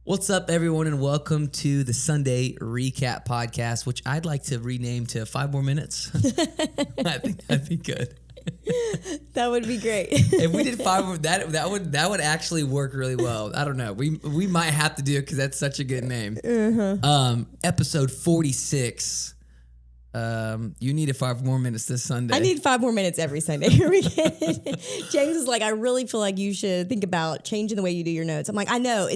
What's up, everyone, and welcome to the Sunday Recap Podcast, which I'd like to rename to 5 More Minutes. I think that'd be good. That would be great. If we did 5 more, that would actually work really well. I don't know. We might have to do it because that's such a good name. Episode 46. You needed 5 more minutes this Sunday. I need 5 more minutes every Sunday. James is like, I really feel like you should think about changing the way you do your notes. I'm like, I know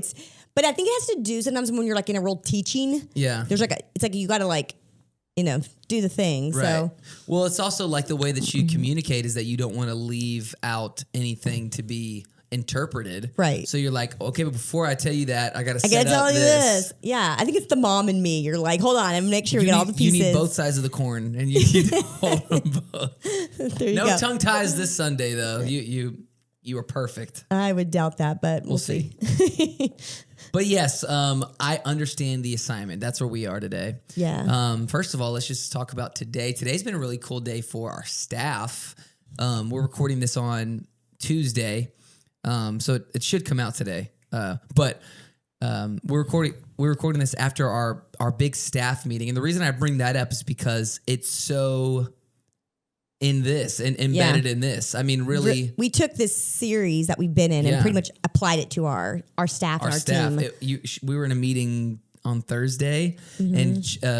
but I think it has to do sometimes when you're like in a real teaching. Yeah. There's it's like you got to do the thing. Right. So, well, it's also like the way that you communicate is that you don't want to leave out anything to be interpreted. Right. So you're like, okay, but before I tell you that, I got to set gotta up tell you this. this. Yeah. I think it's the mom and me. You're like, hold on, and make sure we get all the pieces. You need both sides of the corn, and you need to hold them both. There you No go. tongue ties this Sunday, though. You are perfect. I would doubt that, but we'll see. But yes, I understand the assignment. That's where we are today. Yeah. First of all, let's just talk about today. Today's been a really cool day for our staff. We're recording this on Tuesday, so it should come out today. But we're recording this after our big staff meeting, and the reason I bring that up is because it's so in this and embedded in this. I mean, really, we took this series that we've been in and pretty much applied it to our staff and our team. We were in a meeting on Thursday, and she's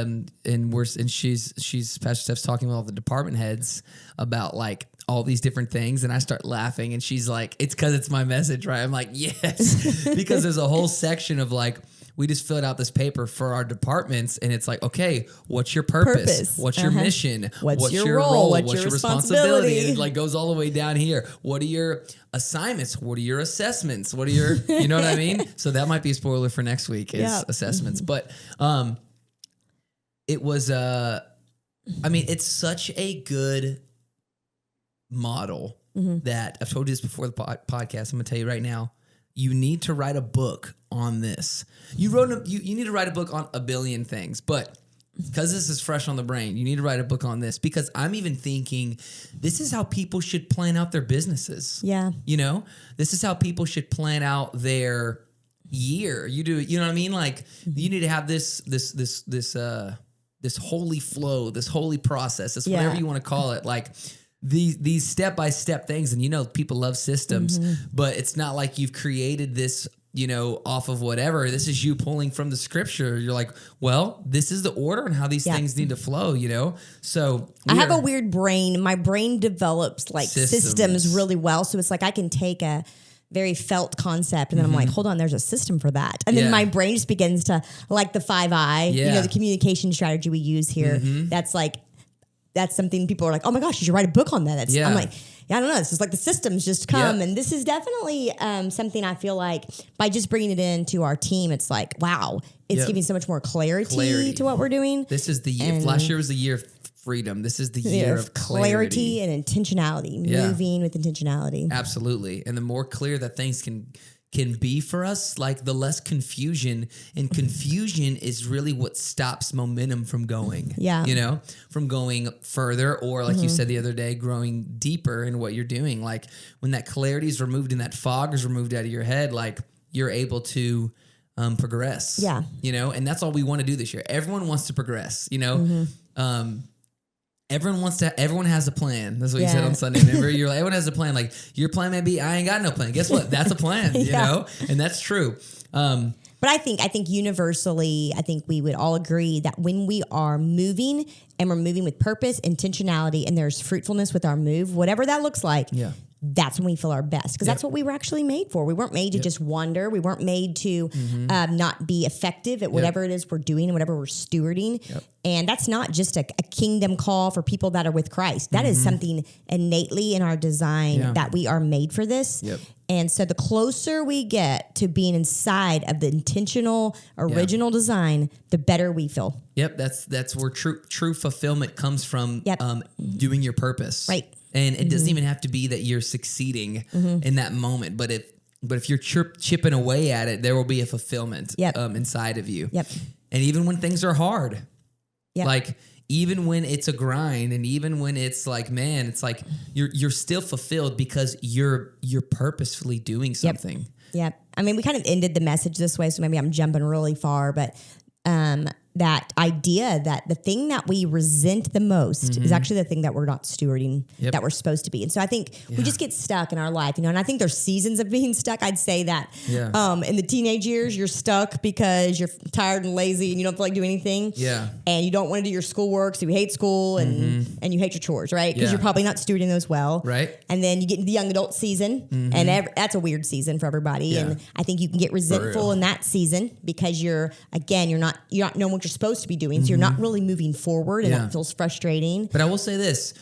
Pastor Steph's talking with all the department heads about like all these different things, and I start laughing, and she's like, "It's because it's my message, right?" I'm like, "Yes," because there's a whole section of like, we just filled out this paper for our departments, and it's like, okay, what's your purpose? What's your mission? What's your role? What's your responsibility? And it like goes all the way down here. What are your assignments? What are your assessments? What are your, you know what I mean? So that might be a spoiler for next week is assessments. But it was, it's such a good model that I've told you this before the podcast. I'm going to tell you right now. You need to write a book on this. You need to write a book on a billion things, but because this is fresh on the brain, you need to write a book on this because I'm even thinking this is how people should plan out their businesses. Yeah. This is how people should plan out their year. You know what I mean? Like you need to have this holy flow, this holy process, this whatever you want to call it. Like these step-by-step things, and people love systems, but it's not like you've created this, off of whatever. This is you pulling from the scripture. You're like, well, this is the order and how these things need to flow, So I have a weird brain. My brain develops like systems really well. So it's like I can take a very felt concept and then I'm like, hold on, there's a system for that. And then my brain just begins to, like the 5I, the communication strategy we use here. That's something people are like, oh my gosh, you should write a book on that. I'm like, I don't know. It's just like the systems just come. And this is definitely something I feel like by just bringing it into our team, it's like, wow, it's giving so much more clarity to what we're doing. This is the year. Last year was the year of freedom. This is the year of clarity and intentionality, moving with intentionality. Absolutely. And the more clear that things can be for us, like the less confusion, and confusion is really what stops momentum from going, from going further, or like you said the other day, growing deeper in what you're doing. Like when that clarity is removed and that fog is removed out of your head, like you're able to progress, and that's all we want to do this year. Everyone wants to progress, Everyone has a plan. That's what you said on Sunday. Remember, you're like, everyone has a plan. Like your plan may be, I ain't got no plan. Guess what? That's a plan, and that's true. But I think universally, I think we would all agree that when we are moving and we're moving with purpose, intentionality, and there's fruitfulness with our move, whatever that looks like, that's when we feel our best because that's what we were actually made for. We weren't made to just wander. We weren't made to not be effective at whatever it is we're doing and whatever we're stewarding. And that's not just a kingdom call for people that are with Christ. That is something innately in our design that we are made for this. And so the closer we get to being inside of the intentional, original design, the better we feel. That's where true fulfillment comes from. Doing your purpose. Right. And it doesn't even have to be that you're succeeding in that moment, but if you're chipping away at it, there will be a fulfillment inside of you. And even when things are hard, like even when it's a grind, and even when it's like, man, it's like you're still fulfilled because you're purposefully doing something. I mean, we kind of ended the message this way, so maybe I'm jumping really far, but that idea that the thing that we resent the most is actually the thing that we're not stewarding that we're supposed to be. And so I think we just get stuck in our life, and I think there's seasons of being stuck. I'd say that in the teenage years, you're stuck because you're tired and lazy and you don't feel like doing anything. Yeah. And you don't want to do your schoolwork, so you hate school and you hate your chores, right? Because you're probably not stewarding those well. Right. And then you get into the young adult season, and that's a weird season for everybody. Yeah. And I think you can get resentful in that season because you're not knowing what you're supposed to be doing. So you're not really moving forward, and that feels frustrating. But I will say this.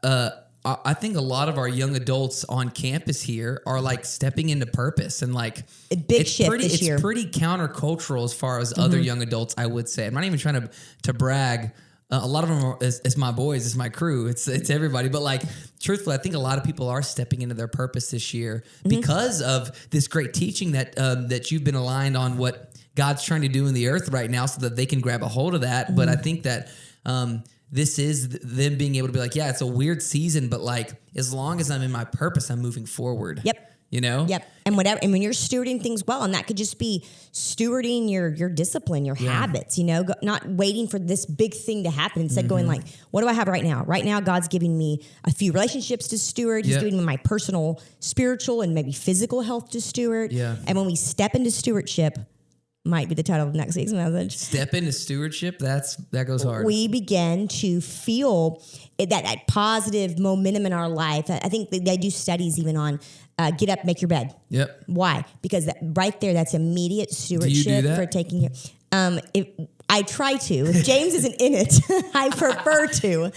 I think a lot of our young adults on campus here are like stepping into purpose, and like a big shift this year. It's pretty countercultural as far as other young adults, I would say. I'm not even trying to brag. A lot of them is my boys, it's my crew, it's everybody. But like, truthfully, I think a lot of people are stepping into their purpose this year because of this great teaching that you've been aligned on what God's trying to do in the earth right now, so that they can grab a hold of that. But I think that this is them being able to be like, yeah, it's a weird season, but like, as long as I'm in my purpose, I'm moving forward. Yep. You know? Yep. And when you're stewarding things well, and that could just be stewarding your discipline, your habits, not waiting for this big thing to happen. Instead going like, what do I have right now? Right now, God's giving me a few relationships to steward. He's giving me my personal, spiritual, and maybe physical health to steward. Yeah. And when we step into stewardship, might be the title of next week's message. Step into stewardship. That goes hard. We begin to feel that positive momentum in our life. I think they do studies even on get up, make your bed. Yep. Why? Because right there, that's immediate stewardship. Do you do that? For taking care. I try to. If James isn't in it, I prefer to.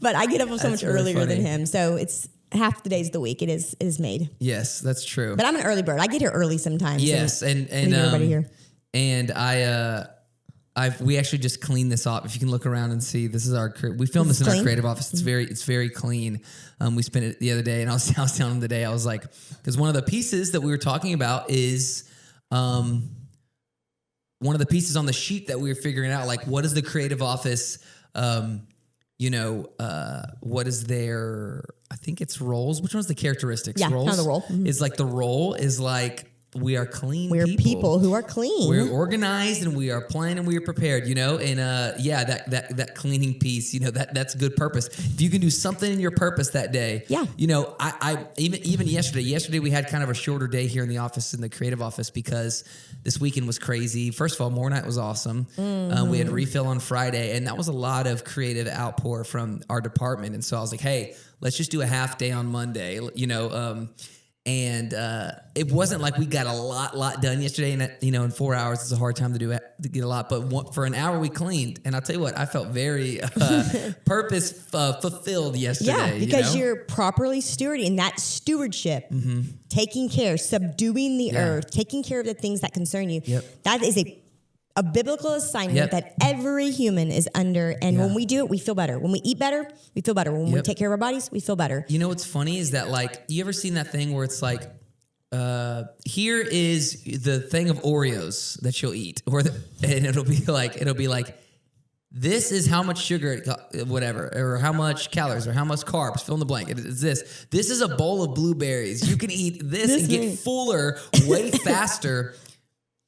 But I get up so much earlier than him. So it's half the days of the week. It is made. Yes, that's true. But I'm an early bird. I get here early sometimes. Yes, and everybody here. And we actually just cleaned this off. If you can look around and see, this is we filmed this in our creative office. It's very clean. We spent it the other day, and I was telling him today, I was like, because one of the pieces that we were talking about is, one of the pieces on the sheet that we were figuring out, like, what is the creative office, what is their, I think it's roles. Which one's the characteristics? Yeah, roles? kind of the role. Is like the role is like, we are clean. We're people who are clean. We're organized, and we are planned, and we are prepared. And that cleaning piece. That's good purpose. If you can do something in your purpose that day. Yeah. I even yesterday. Yesterday we had kind of a shorter day here in the office, in the creative office, because this weekend was crazy. First of all, More Night was awesome. We had refill on Friday, and that was a lot of creative outpour from our department. And so I was like, hey, let's just do a half day on Monday. And it wasn't like we got a lot done yesterday. And in 4 hours, it's a hard time to get a lot. But for an hour, we cleaned. And I'll tell you what, I felt very purpose fulfilled yesterday. Yeah, because you're properly stewarding. That stewardship, taking care, subduing the earth, taking care of the things that concern you. Yep. That is a biblical assignment that every human is under. And when we do it, we feel better. When we eat better, we feel better. When we take care of our bodies, we feel better. You know what's funny is that, like, you ever seen that thing where it's like, here is the thing of Oreos that you'll eat, and it'll be like, this is how much sugar, whatever, or how much calories, or how much carbs, fill in the blank. It's this. This is a bowl of blueberries. You can eat this and get fuller way faster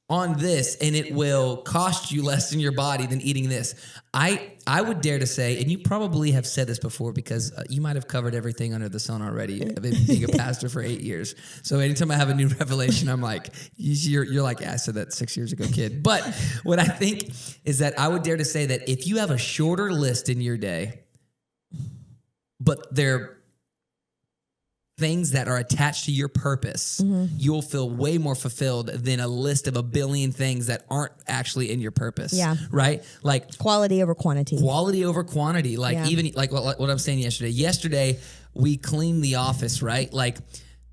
on this, and it will cost you less in your body than eating this. I would dare to say, and you probably have said this before, because you might have covered everything under the sun already, being a pastor for 8 years. So anytime I have a new revelation, I'm like, you're like, I said that 6 years ago, kid. But what I think is that I would dare to say that if you have a shorter list in your day, but they're things that are attached to your purpose, you'll feel way more fulfilled than a list of a billion things that aren't actually in your purpose. Yeah. Right? Like quality over quantity. Quality over quantity. Like even like what I'm saying yesterday. Yesterday we cleaned the office, right? Like,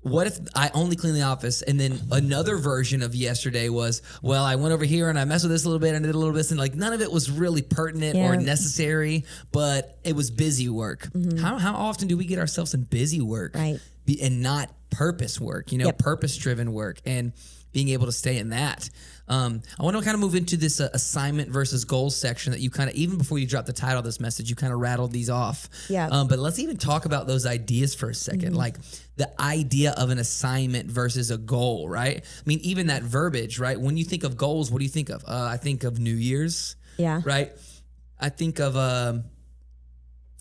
what if I only clean the office, and then another version of yesterday was, well, I went over here and I messed with this a little bit and did a little bit, and like none of it was really pertinent or necessary, but it was busy work. How often do we get ourselves in busy work, right? And not purpose work, purpose-driven work, and being able to stay in that. I want to kind of move into this assignment versus goals section that you kind of, even before you drop the title of this message, you kind of rattled these off. Yeah. But let's even talk about those ideas for a second. Like the idea of an assignment versus a goal, right? I mean, even that verbiage, right? When you think of goals, what do you think of? I think of New Year's. Yeah. Right? I think of,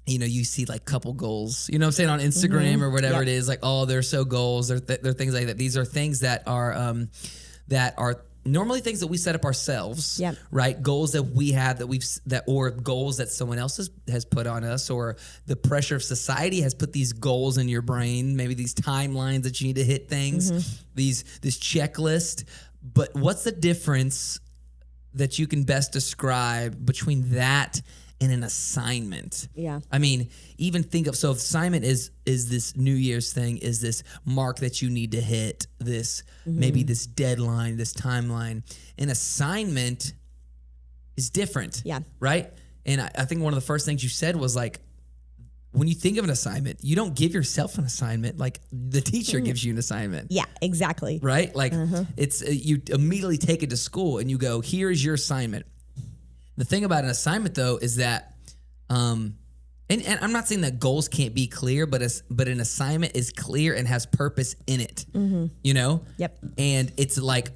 you see like couple goals, you know what I'm saying, on Instagram or whatever it is, like, oh, they're so goals. They're things like that. These are things that are normally things that we set up ourselves, right? Goals that we have or goals that someone else has put on us, or the pressure of society has put these goals in your brain, maybe these timelines that you need to hit things, this checklist. But what's the difference that you can best describe between that and an assignment? Yeah. I mean, even think of, so assignment is this New Year's thing, is this mark that you need to hit, this maybe this deadline, this timeline. An assignment is different. Yeah. Right? And I think one of the first things you said was like, when you think of an assignment, you don't give yourself an assignment. Like the teacher gives you an assignment. Yeah, exactly. Right? Like it's, you immediately take it to school and you go, here's your assignment. The thing about an assignment, though, is that, and I'm not saying that goals can't be clear, but an assignment is clear and has purpose in it. You know? Yep. And it's like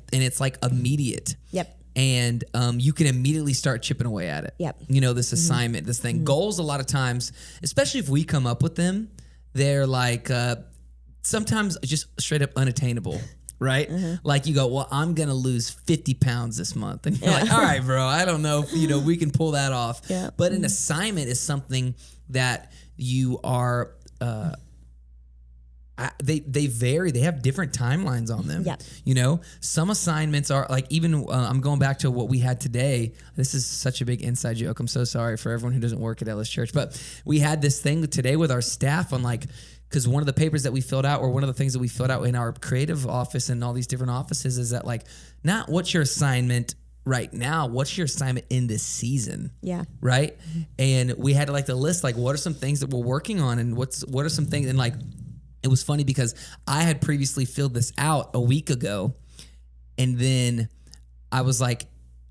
immediate. Yep. And you can immediately start chipping away at it. Yep. You know, this assignment, this thing. Goals, a lot of times, especially if we come up with them, they're like sometimes just straight up unattainable. Right? Like you go, well, I'm going to lose 50 pounds this month. And you're like, all right, bro, I don't know if, we can pull that off. Yeah. But an assignment is something that you are, they vary. They have different timelines on them. Yeah. Some assignments are like, even I'm going back to what we had today. This is such a big inside joke. I'm so sorry for everyone who doesn't work at Ellis Church. But we had this thing today with our staff on like, because one of the papers that we filled out, or one of the things that we filled out in our creative office and all these different offices, is that like, not what's your assignment right now, what's your assignment in this season? Yeah. Right? And we had to like to list like, what are some things that we're working on, and what are some things, and like, it was funny because I had previously filled this out a week ago, and then I was like,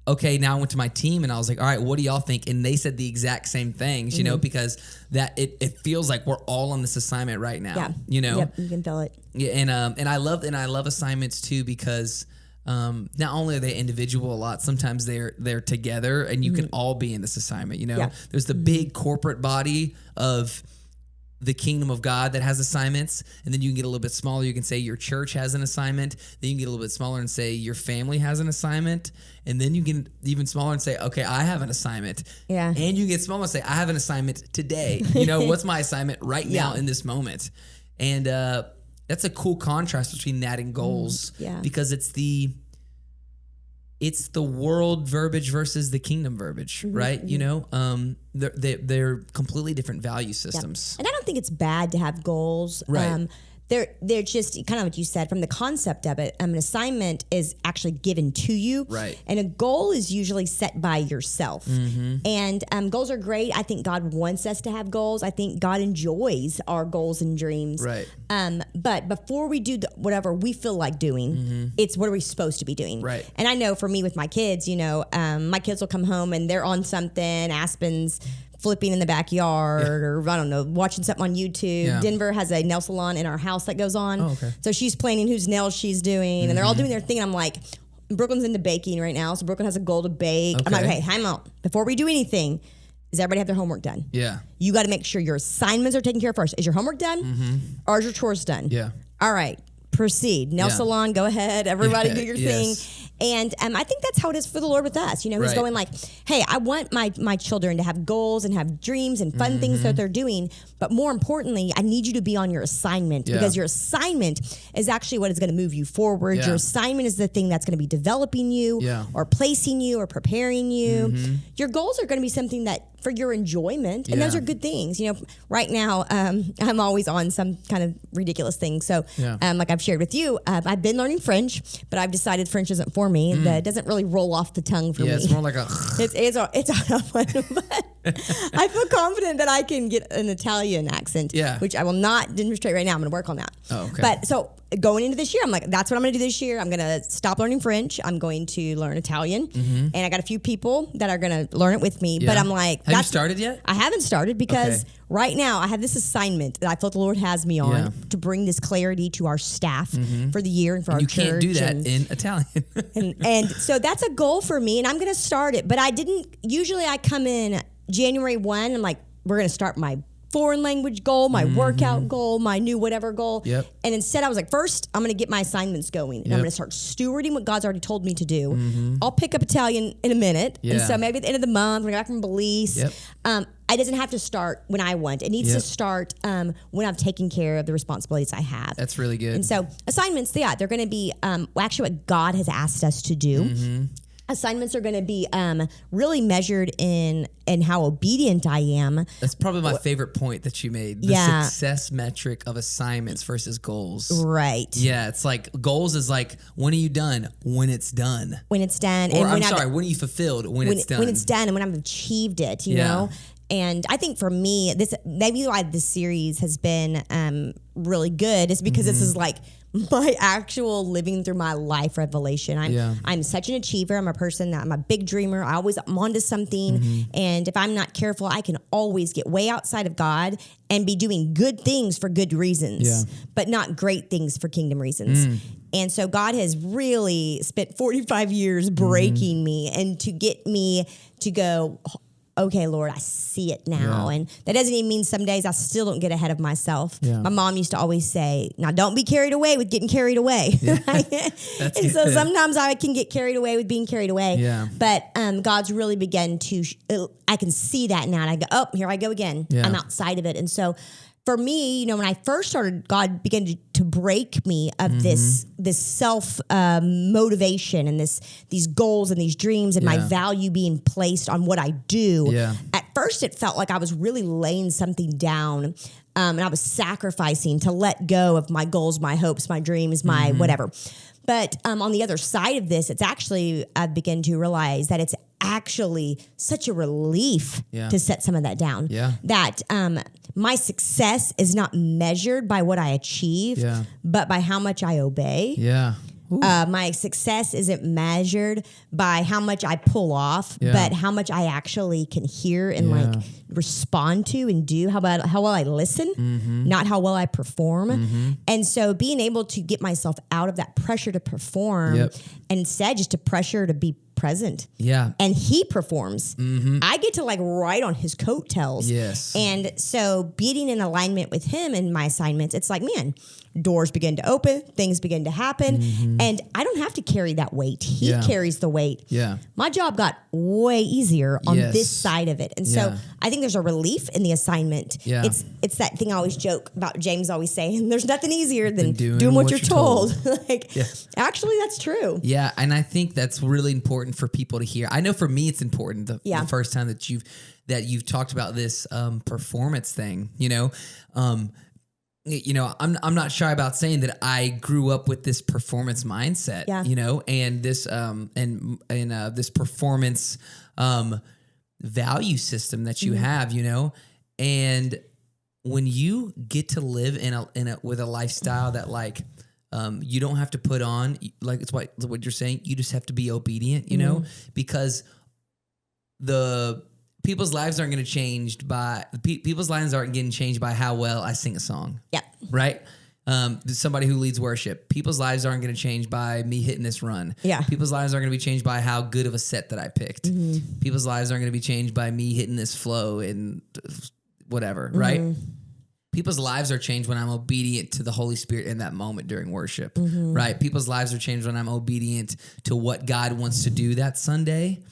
okay, now I went to my team and I was like, all right, what do y'all think? And they said the exact same things, because that it feels like we're all on this assignment right now. Yeah. Yep, you can feel it. Yeah, and I love assignments too, because not only are they individual a lot, sometimes they're together, and you can all be in this assignment. There's the big corporate body of the kingdom of God that has assignments, and then you can get a little bit smaller. You can say your church has an assignment. Then you can get a little bit smaller and say your family has an assignment, and then you can even smaller and say, okay, I have an assignment. Yeah. And you get smaller and say, I have an assignment today. What's my assignment right now in this moment? And that's a cool contrast between that and goals, because it's the world verbiage versus the kingdom verbiage, right? They're completely different value systems. And I don't think it's bad to have goals. Right. They're just kind of what you said, from the concept of it. An assignment is actually given to you. Right. And a goal is usually set by yourself. And goals are great. I think God wants us to have goals. I think God enjoys our goals and dreams. Right. But before we do whatever we feel like doing, it's what are we supposed to be doing? Right. And I know for me with my kids, my kids will come home and they're on something, Aspen's flipping in the backyard, or I don't know, watching something on YouTube. Yeah. Denver has a nail salon in our house that goes on. Oh, okay. So she's planning whose nails she's doing, and they're all doing their thing. And I'm like, Brooklyn's into baking right now, so Brooklyn has a goal to bake. Okay. I'm like, hey, time out. Before we do anything, does everybody have their homework done? Yeah. You got to make sure your assignments are taken care of first. Is your homework done? Or is your chores done? Yeah. All right. Proceed. Nail salon, go ahead. Everybody do your thing. And I think that's how it is for the Lord with us. He's going like, hey, I want my children to have goals and have dreams and fun things that they're doing. But more importantly, I need you to be on your assignment, because your assignment is actually what is going to move you forward. Yeah. Your assignment is the thing that's going to be developing you or placing you or preparing you. Your goals are going to be something that for your enjoyment. And those are good things. Right now, I'm always on some kind of ridiculous thing. So like I've shared with you, I've been learning French, but I've decided French isn't for me. That doesn't really roll off the tongue for me. Yeah, it's more like a... It's a tough one. But I feel confident that I can get an Italian accent, which I will not demonstrate right now. I'm going to work on that. Oh, okay. But so going into this year, I'm like, that's what I'm going to do this year. I'm going to stop learning French. I'm going to learn Italian. And I got a few people that are going to learn it with me. But I'm like, have you started yet? I haven't started because right now I have this assignment that I felt the Lord has me on to bring this clarity to our staff for the year and for our church. You can't do that in Italian. and so that's a goal for me, and I'm going to start it. But I didn't, usually I come in January 1, I'm like, we're going to start my foreign language goal, my workout goal, my new whatever goal. And instead I was like, first, I'm going to get my assignments going. And I'm going to start stewarding what God's already told me to do. I'll pick up Italian in a minute. And so maybe at the end of the month, when I get back from Belize, it doesn't have to start when I want. It needs to start when I'm taking care of the responsibilities I have. That's really good. And so assignments, they're going to be actually what God has asked us to do. Assignments are going to be really measured in how obedient I am. That's probably my favorite point that you made. The success metric of assignments versus goals. Right. Yeah, it's like goals is like, when are you done? When it's done. When it's done. Or when are you fulfilled? When it's done. When it's done and when I've achieved it, you know? And I think for me, this maybe why this series has been really good is because this is like my actual living through my life revelation. I'm such an achiever. I'm a person that I'm a big dreamer. I'm onto something. And if I'm not careful, I can always get way outside of God and be doing good things for good reasons, but not great things for kingdom reasons. And so God has really spent 45 years breaking me and to get me to go, okay, Lord, I see it now. And that doesn't even mean some days I still don't get ahead of myself. My mom used to always say, now don't be carried away with getting carried away. And so sometimes I can get carried away with being carried away. But God's really begun to, I can see that now. And I go, oh, here I go again. I'm outside of it. And so for me, you know, when I first started, God began to break me of this self motivation and these goals and these dreams and my value being placed on what I do. At first, it felt like I was really laying something down, and I was sacrificing to let go of my goals, my hopes, my dreams, my whatever. But on the other side of this, it's actually, I've begun to realize that it's actually such a relief to set some of that down. That my success is not measured by what I achieve, but by how much I obey. My success isn't measured by how much I pull off, but how much I actually can hear and like respond to and do. How well I listen, not how well I perform. And so being able to get myself out of that pressure to perform and instead just to pressure to be present. And he performs. I get to like ride on his coattails. And so being in alignment with him in my assignments, it's like, man, doors begin to open, things begin to happen. And I don't have to carry that weight. He carries the weight. My job got way easier on this side of it. And so I think there's a relief in the assignment. It's that thing I always joke about, James always saying, there's nothing easier than doing what you're told. Actually, that's true. And I think that's really important for people to hear. I know for me, it's important the first time that you've talked about this performance thing, you know, I'm not shy about saying that I grew up with this performance mindset, you know, and this this performance value system that you have, you know, and when you get to live with a lifestyle that like you don't have to put on, like it's what you're saying, you just have to be obedient, you know, because people's lives aren't going to change by people's lives aren't getting changed by how well I sing a song. Right. Somebody who leads worship, people's lives aren't going to change by me hitting this run. People's lives aren't going to be changed by how good of a set that I picked. People's lives aren't going to be changed by me hitting this flow and whatever. Right. People's lives are changed when I'm obedient to the Holy Spirit in that moment during worship. Right. People's lives are changed when I'm obedient to what God wants to do that Sunday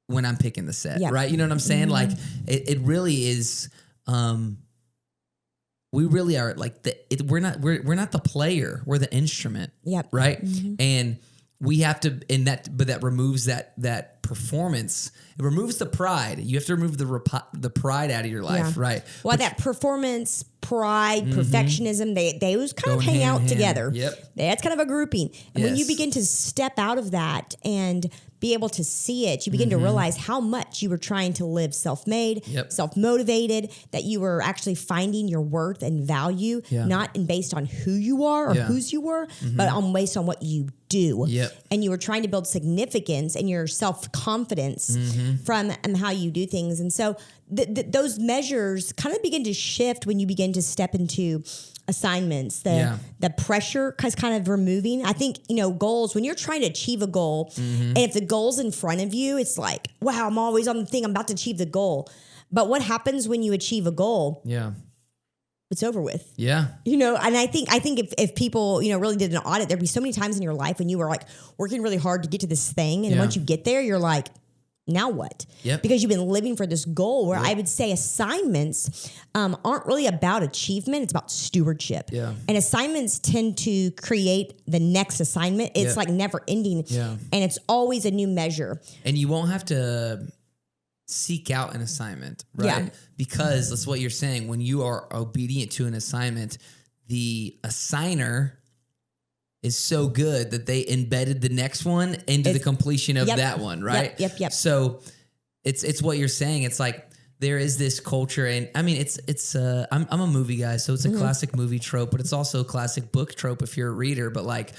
when I'm picking the set, right? You know what I'm saying? Like it really is, we really are like we're not the player, we're the instrument, right? And we have to, but that removes that performance. It removes the pride. You have to remove the pride out of your life, right? Well, that performance pride, perfectionism, they always kind of hang out together. Yep. That's kind of a grouping. And when you begin to step out of that and be able to see it, you begin to realize how much you were trying to live self-made, self-motivated, that you were actually finding your worth and value, not based on who you are or whose you were, but based on what you do. And you were trying to build significance and your self-confidence from how you do things. And so those measures kind of begin to shift when you begin to step into assignments. The pressure is kind of removing. I think, goals, when you're trying to achieve a goal, and if the goal's in front of you, it's like, wow, I'm always on the thing. I'm about to achieve the goal. But what happens when you achieve a goal? It's over with. And I think if people, really did an audit, there'd be so many times in your life when you were like working really hard to get to this thing. And once you get there, you're like, now what? Because you've been living for this goal where I would say assignments aren't really about achievement. It's about stewardship. And assignments tend to create the next assignment. It's like never ending. And it's always a new measure. And you won't have to seek out an assignment, right? Because that's what you're saying. When you are obedient to an assignment, the assigner is so good that they embedded the next one into the completion of that one, right? So it's what you're saying. It's like there is this culture, and I mean, I'm a movie guy, so it's a classic movie trope, but it's also a classic book trope if you're a reader. But like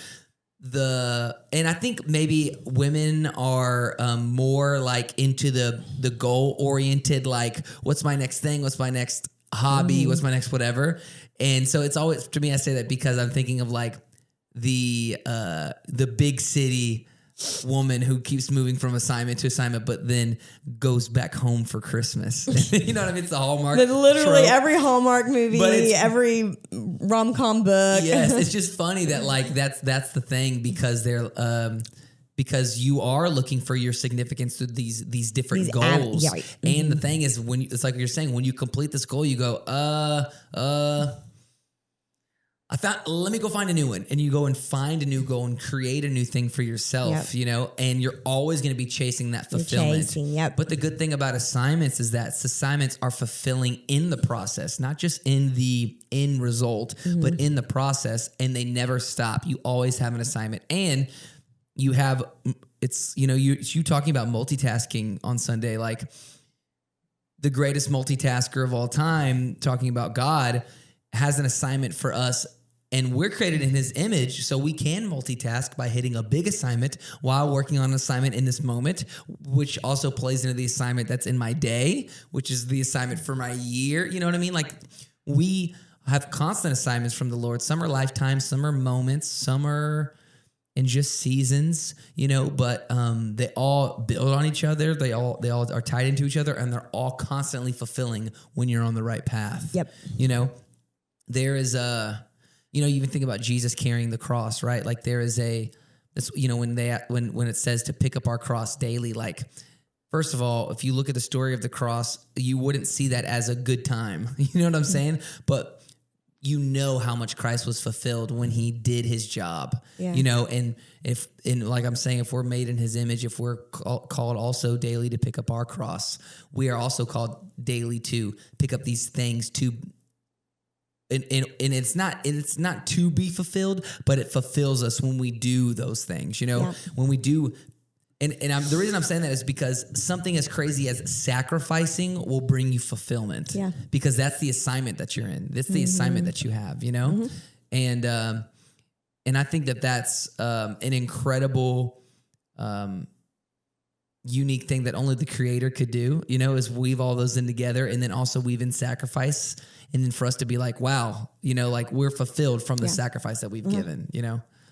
and I think maybe women are more like into the goal oriented, like what's my next thing? What's my next hobby? What's my next whatever? And so it's always, to me, I say that because I'm thinking of like the big city woman who keeps moving from assignment to assignment, but then goes back home for Christmas. You know what I mean? It's the Hallmark. Literally trope. Every Hallmark movie, every rom-com book. Yes, it's just funny that like that's the thing, because they're because you are looking for your significance through these different goals. And the thing is, when it's like you're saying, when you complete this goal, you go, let me go find a new one. And you go and find a new goal and create a new thing for yourself, and you're always going to be chasing that fulfillment. But the good thing about assignments is that assignments are fulfilling in the process, not just in the end result, but in the process, and they never stop. You always have an assignment, and you have, you talking about multitasking on Sunday, like the greatest multitasker of all time, talking about God, has an assignment for us, and we're created in his image, so we can multitask by hitting a big assignment while working on an assignment in this moment, which also plays into the assignment that's in my day, which is the assignment for my year. You know what I mean? Like, we have constant assignments from the Lord. Some are lifetimes, some are moments, some are in just seasons, but they all build on each other. They all are tied into each other, and they're all constantly fulfilling when you're on the right path. There is you even think about Jesus carrying the cross, right? Like there is when it says to pick up our cross daily, like, first of all, if you look at the story of the cross, you wouldn't see that as a good time. You know what I'm saying? But how much Christ was fulfilled when he did his job, and like I'm saying, if we're made in his image, if we're called also daily to pick up our cross, we are also called daily to pick up these things and it's not to be fulfilled, but it fulfills us when we do those things, when we do. And the reason I'm saying that is because something as crazy as sacrificing will bring you fulfillment. Because that's the assignment that you're in. That's the assignment that you have, And I think that's an incredible, unique thing that only the Creator could do, is weave all those in together, and then also weave in sacrifice. And then for us to be like, wow, like we're fulfilled from the sacrifice that we've given,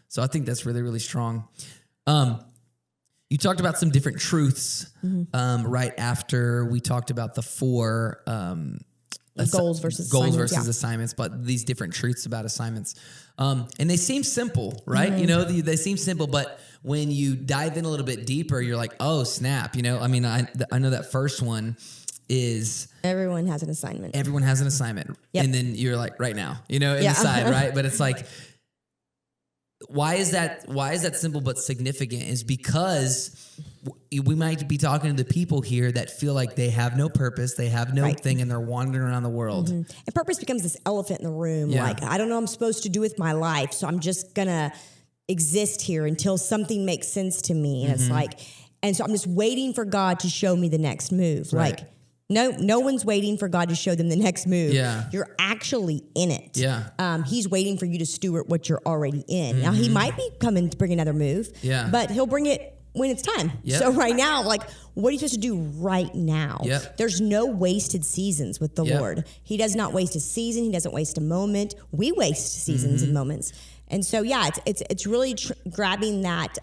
So I think that's really, really strong. You talked about some different truths right after we talked about the four goals versus assignments, but these different truths about assignments. And they seem simple, right? They seem simple, but when you dive in a little bit deeper, you're like, oh, snap. I mean, I know that first one is everyone has an assignment. Everyone has an assignment. And then you're like, right now, inside, right? But it's like, why is that simple but significant? Is because we might be talking to the people here that feel like they have no purpose, they have no thing, and they're wandering around the world. And purpose becomes this elephant in the room. Like, I don't know what I'm supposed to do with my life, so I'm just going to exist here until something makes sense to me. And it's like, and so I'm just waiting for God to show me the next move. Right. Like, no one's waiting for God to show them the next move. Yeah. You're actually in it. Yeah. He's waiting for you to steward what you're already in. Now, he might be coming to bring another move, but he'll bring it when it's time. Yep. So right now, like, what are you supposed to do right now? Yep. There's no wasted seasons with the Lord. He does not waste a season. He doesn't waste a moment. We waste seasons and moments. And so, it's really grabbing that,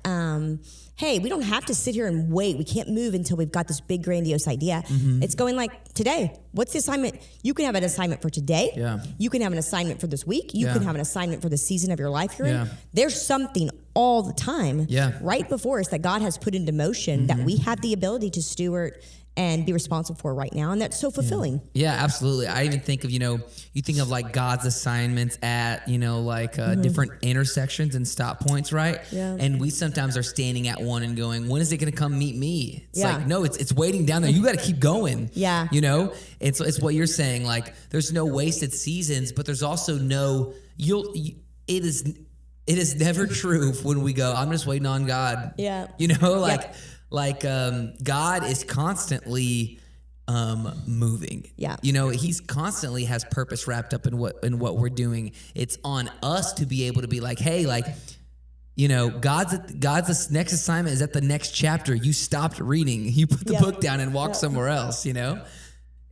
hey, we don't have to sit here and wait. We can't move until we've got this big, grandiose idea. It's going like, today, what's the assignment? You can have an assignment for today. Yeah. You can have an assignment for this week. You can have an assignment for the season of your life you're in. There's something all the time right before us that God has put into motion that we have the ability to steward and be responsible for right now. And that's so fulfilling. Yeah, absolutely. I even think of, you think of like God's assignments at, different intersections and stop points, right? Yeah. And we sometimes are standing at one and going, when is it going to come meet me? It's like, no, it's waiting down there. You got to keep going. Yeah. It's what you're saying. Like, there's no wasted seasons, but there's also it is never true when we go, I'm just waiting on God. Yeah. God is constantly moving. Yeah. He's constantly has purpose wrapped up in what we're doing. It's on us to be able to be like, hey, like, God's next assignment is at the next chapter. You stopped reading. You put the book down and walked somewhere else,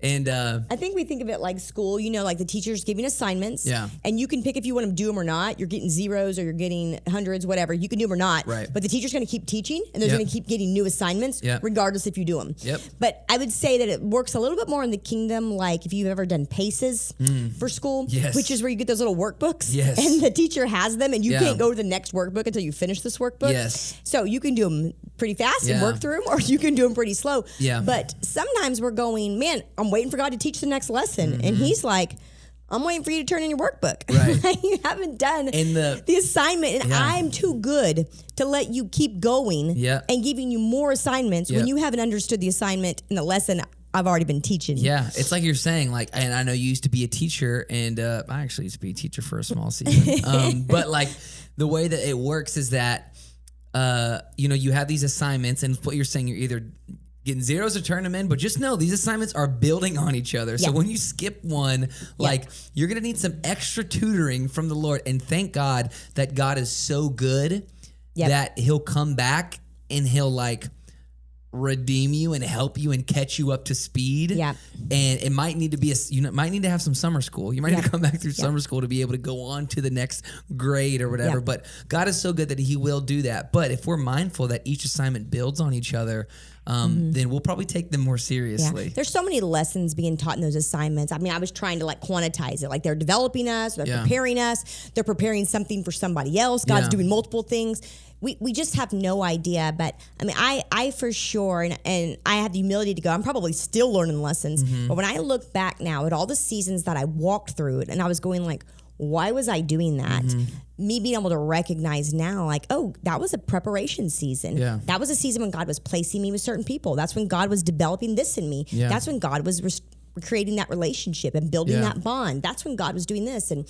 And I think we think of it like school, like the teacher's giving assignments. Yeah. And you can pick if you want to do them or not. You're getting zeros or you're getting hundreds, whatever. You can do them or not. Right. But the teacher's going to keep teaching and they're going to keep getting new assignments regardless if you do them. Yep. But I would say that it works a little bit more in the kingdom, like if you've ever done PACEs for school, which is where you get those little workbooks. Yes. And the teacher has them and you can't go to the next workbook until you finish this workbook. Yes. So you can do them pretty fast and work through them, or you can do them pretty slow. Yeah. But sometimes we're going, man, I'm waiting for God to teach the next lesson. And he's like, I'm waiting for you to turn in your workbook. Right. You haven't done the assignment. And I'm too good to let you keep going and giving you more assignments when you haven't understood the assignment and the lesson I've already been teaching. Yeah. It's like you're saying, like, and I know you used to be a teacher, and I actually used to be a teacher for a small season. But like the way that it works is that, you have these assignments, and what you're saying, you're either getting zeros to turn them in, but just know these assignments are building on each other. So when you skip one, like, you're going to need some extra tutoring from the Lord. And thank God that God is so good that he'll come back and he'll like redeem you and help you and catch you up to speed. Yeah. And it might need to be might need to have some summer school. You might need to come back through summer school to be able to go on to the next grade or whatever. But God is so good that he will do that. But if we're mindful that each assignment builds on each other, then we'll probably take them more seriously. Yeah. There's so many lessons being taught in those assignments. I mean, I was trying to like quantize it. Like they're developing us, they're preparing us, they're preparing something for somebody else. God's doing multiple things. We just have no idea. But I mean, I for sure, and I have the humility to go, I'm probably still learning lessons. But when I look back now at all the seasons that I walked through it, and I was going like, why was I doing that? Me being able to recognize now, like, oh, that was a preparation season. Yeah. That was a season when God was placing me with certain people. That's when God was developing this in me. Yeah. That's when God was creating that relationship and building that bond. That's when God was doing this. And,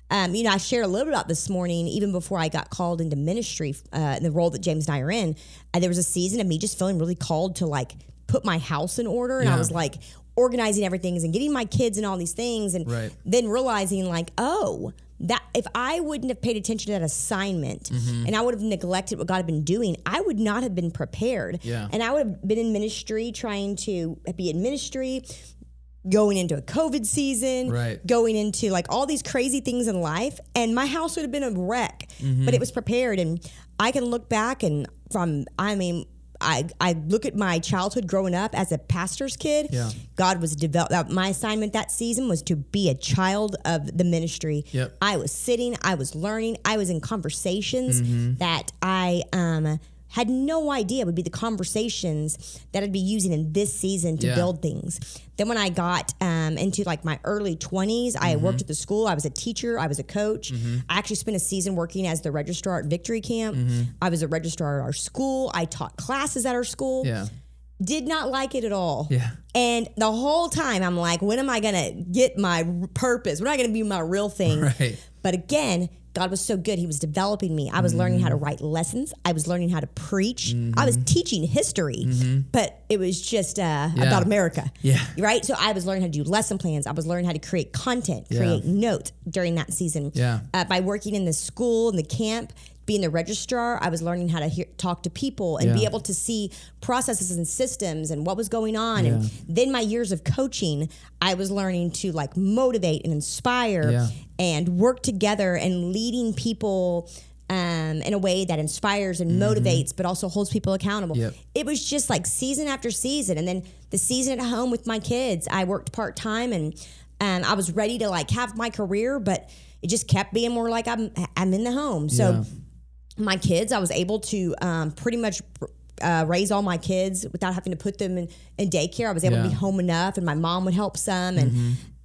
I shared a little bit about this morning, even before I got called into ministry, in the role that James and I are in. There was a season of me just feeling really called to like put my house in order. And I was like organizing everything and getting my kids and all these things. And then realizing like, oh, that if I wouldn't have paid attention to that assignment and I would have neglected what God had been doing, I would not have been prepared. Yeah. And I would have been in ministry, trying to be in ministry, going into a COVID season, going into like all these crazy things in life. And my house would have been a wreck, but it was prepared. And I can look back and I look at my childhood growing up as a pastor's kid. Yeah. God was my assignment that season was to be a child of the ministry. Yep. I was sitting, I was learning, I was in conversations that I had no idea would be the conversations that I'd be using in this season to build things. Then when I got into like my early 20s, I worked at the school. I was a teacher. I was a coach. I actually spent a season working as the registrar at Victory Camp. I was a registrar at our school. I taught classes at our school. Did not like it at all. And the whole time I'm like, when am I going to get my purpose? When am I going to be my real thing? But again, God was so good. He was developing me. I was learning how to write lessons. I was learning how to preach. I was teaching history, but it was just about America. Right? So I was learning how to do lesson plans. I was learning how to create content, create notes during that season. By working in the school, in the camp, being the registrar, I was learning how to talk to people and be able to see processes and systems and what was going on. And then my years of coaching, I was learning to like motivate and inspire and work together and leading people in a way that inspires and motivates, but also holds people accountable. It was just like season after season. And then the season at home with my kids, I worked part-time and I was ready to like have my career, but it just kept being more like I'm in the home. So my kids, I was able to pretty much raise all my kids without having to put them in daycare. I was able to be home enough, and my mom would help some,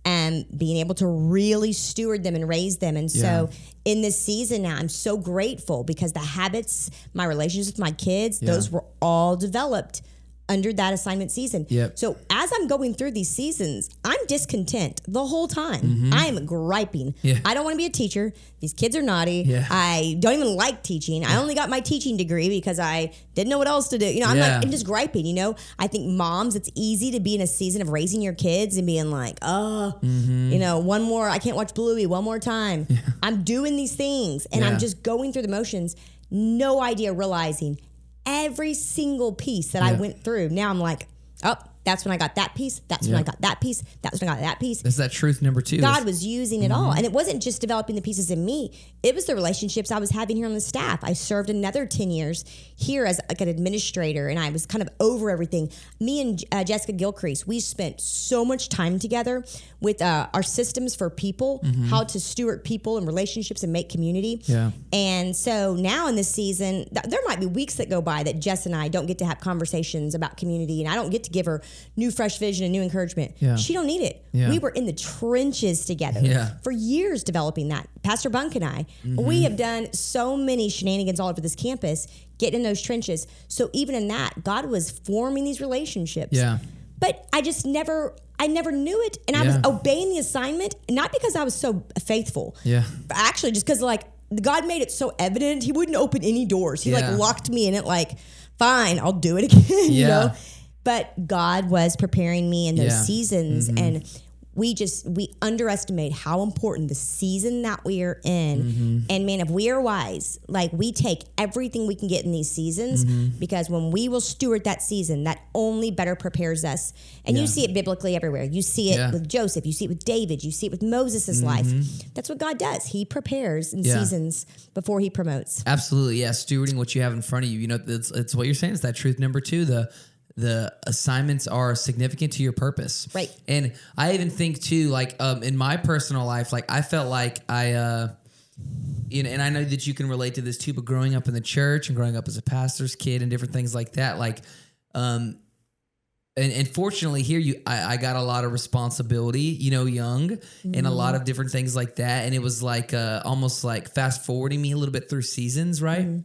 and being able to really steward them and raise them. And so in this season now, I'm so grateful because the habits, my relationships with my kids, those were all developed under that assignment season. So as I'm going through these seasons, I'm discontent the whole time. I am griping. I don't want to be a teacher. These kids are naughty. I don't even like teaching. I only got my teaching degree because I didn't know what else to do. You know, I'm just griping, you know. I think moms, it's easy to be in a season of raising your kids and being like, you know, one more, I can't watch Bluey one more time. I'm doing these things and I'm just going through the motions, no idea realizing every single piece that I went through. Now I'm like, oh, that's when I got that piece. That's when I got that piece. That's when I got that piece. That's that truth number 2. God was using it all. And it wasn't just developing the pieces in me. It was the relationships I was having here on the staff. I served another 10 years here as like an administrator, and I was kind of over everything. Me and Jessica Gilcrease, we spent so much time together with our systems for people, how to steward people and relationships and make community. And so now in this season, there might be weeks that go by that Jess and I don't get to have conversations about community, and I don't get to give her new fresh vision and new encouragement. She don't need it. We were in the trenches together for years developing that. Pastor Bunk and I, we have done so many shenanigans all over this campus, getting in those trenches. So even in that, God was forming these relationships. But I never knew it. And I was obeying the assignment, not because I was so faithful. But actually just because like God made it so evident. He wouldn't open any doors. He like locked me in it like, fine, I'll do it again, you know? But God was preparing me in those seasons, and we underestimate how important the season that we are in. And man, if we are wise, like we take everything we can get in these seasons, because when we will steward that season, that only better prepares us. And you see it biblically everywhere. You see it with Joseph, you see it with David, you see it with Moses' life. That's what God does. He prepares in seasons before he promotes. Absolutely. Yeah. Stewarding what you have in front of you. You know, it's what you're saying. It's that truth number 2, the assignments are significant to your purpose. Right. And I even think too, like, in my personal life, like I felt like you know, and I know that you can relate to this too, but growing up in the church and growing up as a pastor's kid and different things like that, like, and fortunately here I got a lot of responsibility, you know, young, and a lot of different things like that. And it was like, almost like fast forwarding me a little bit through seasons. Right.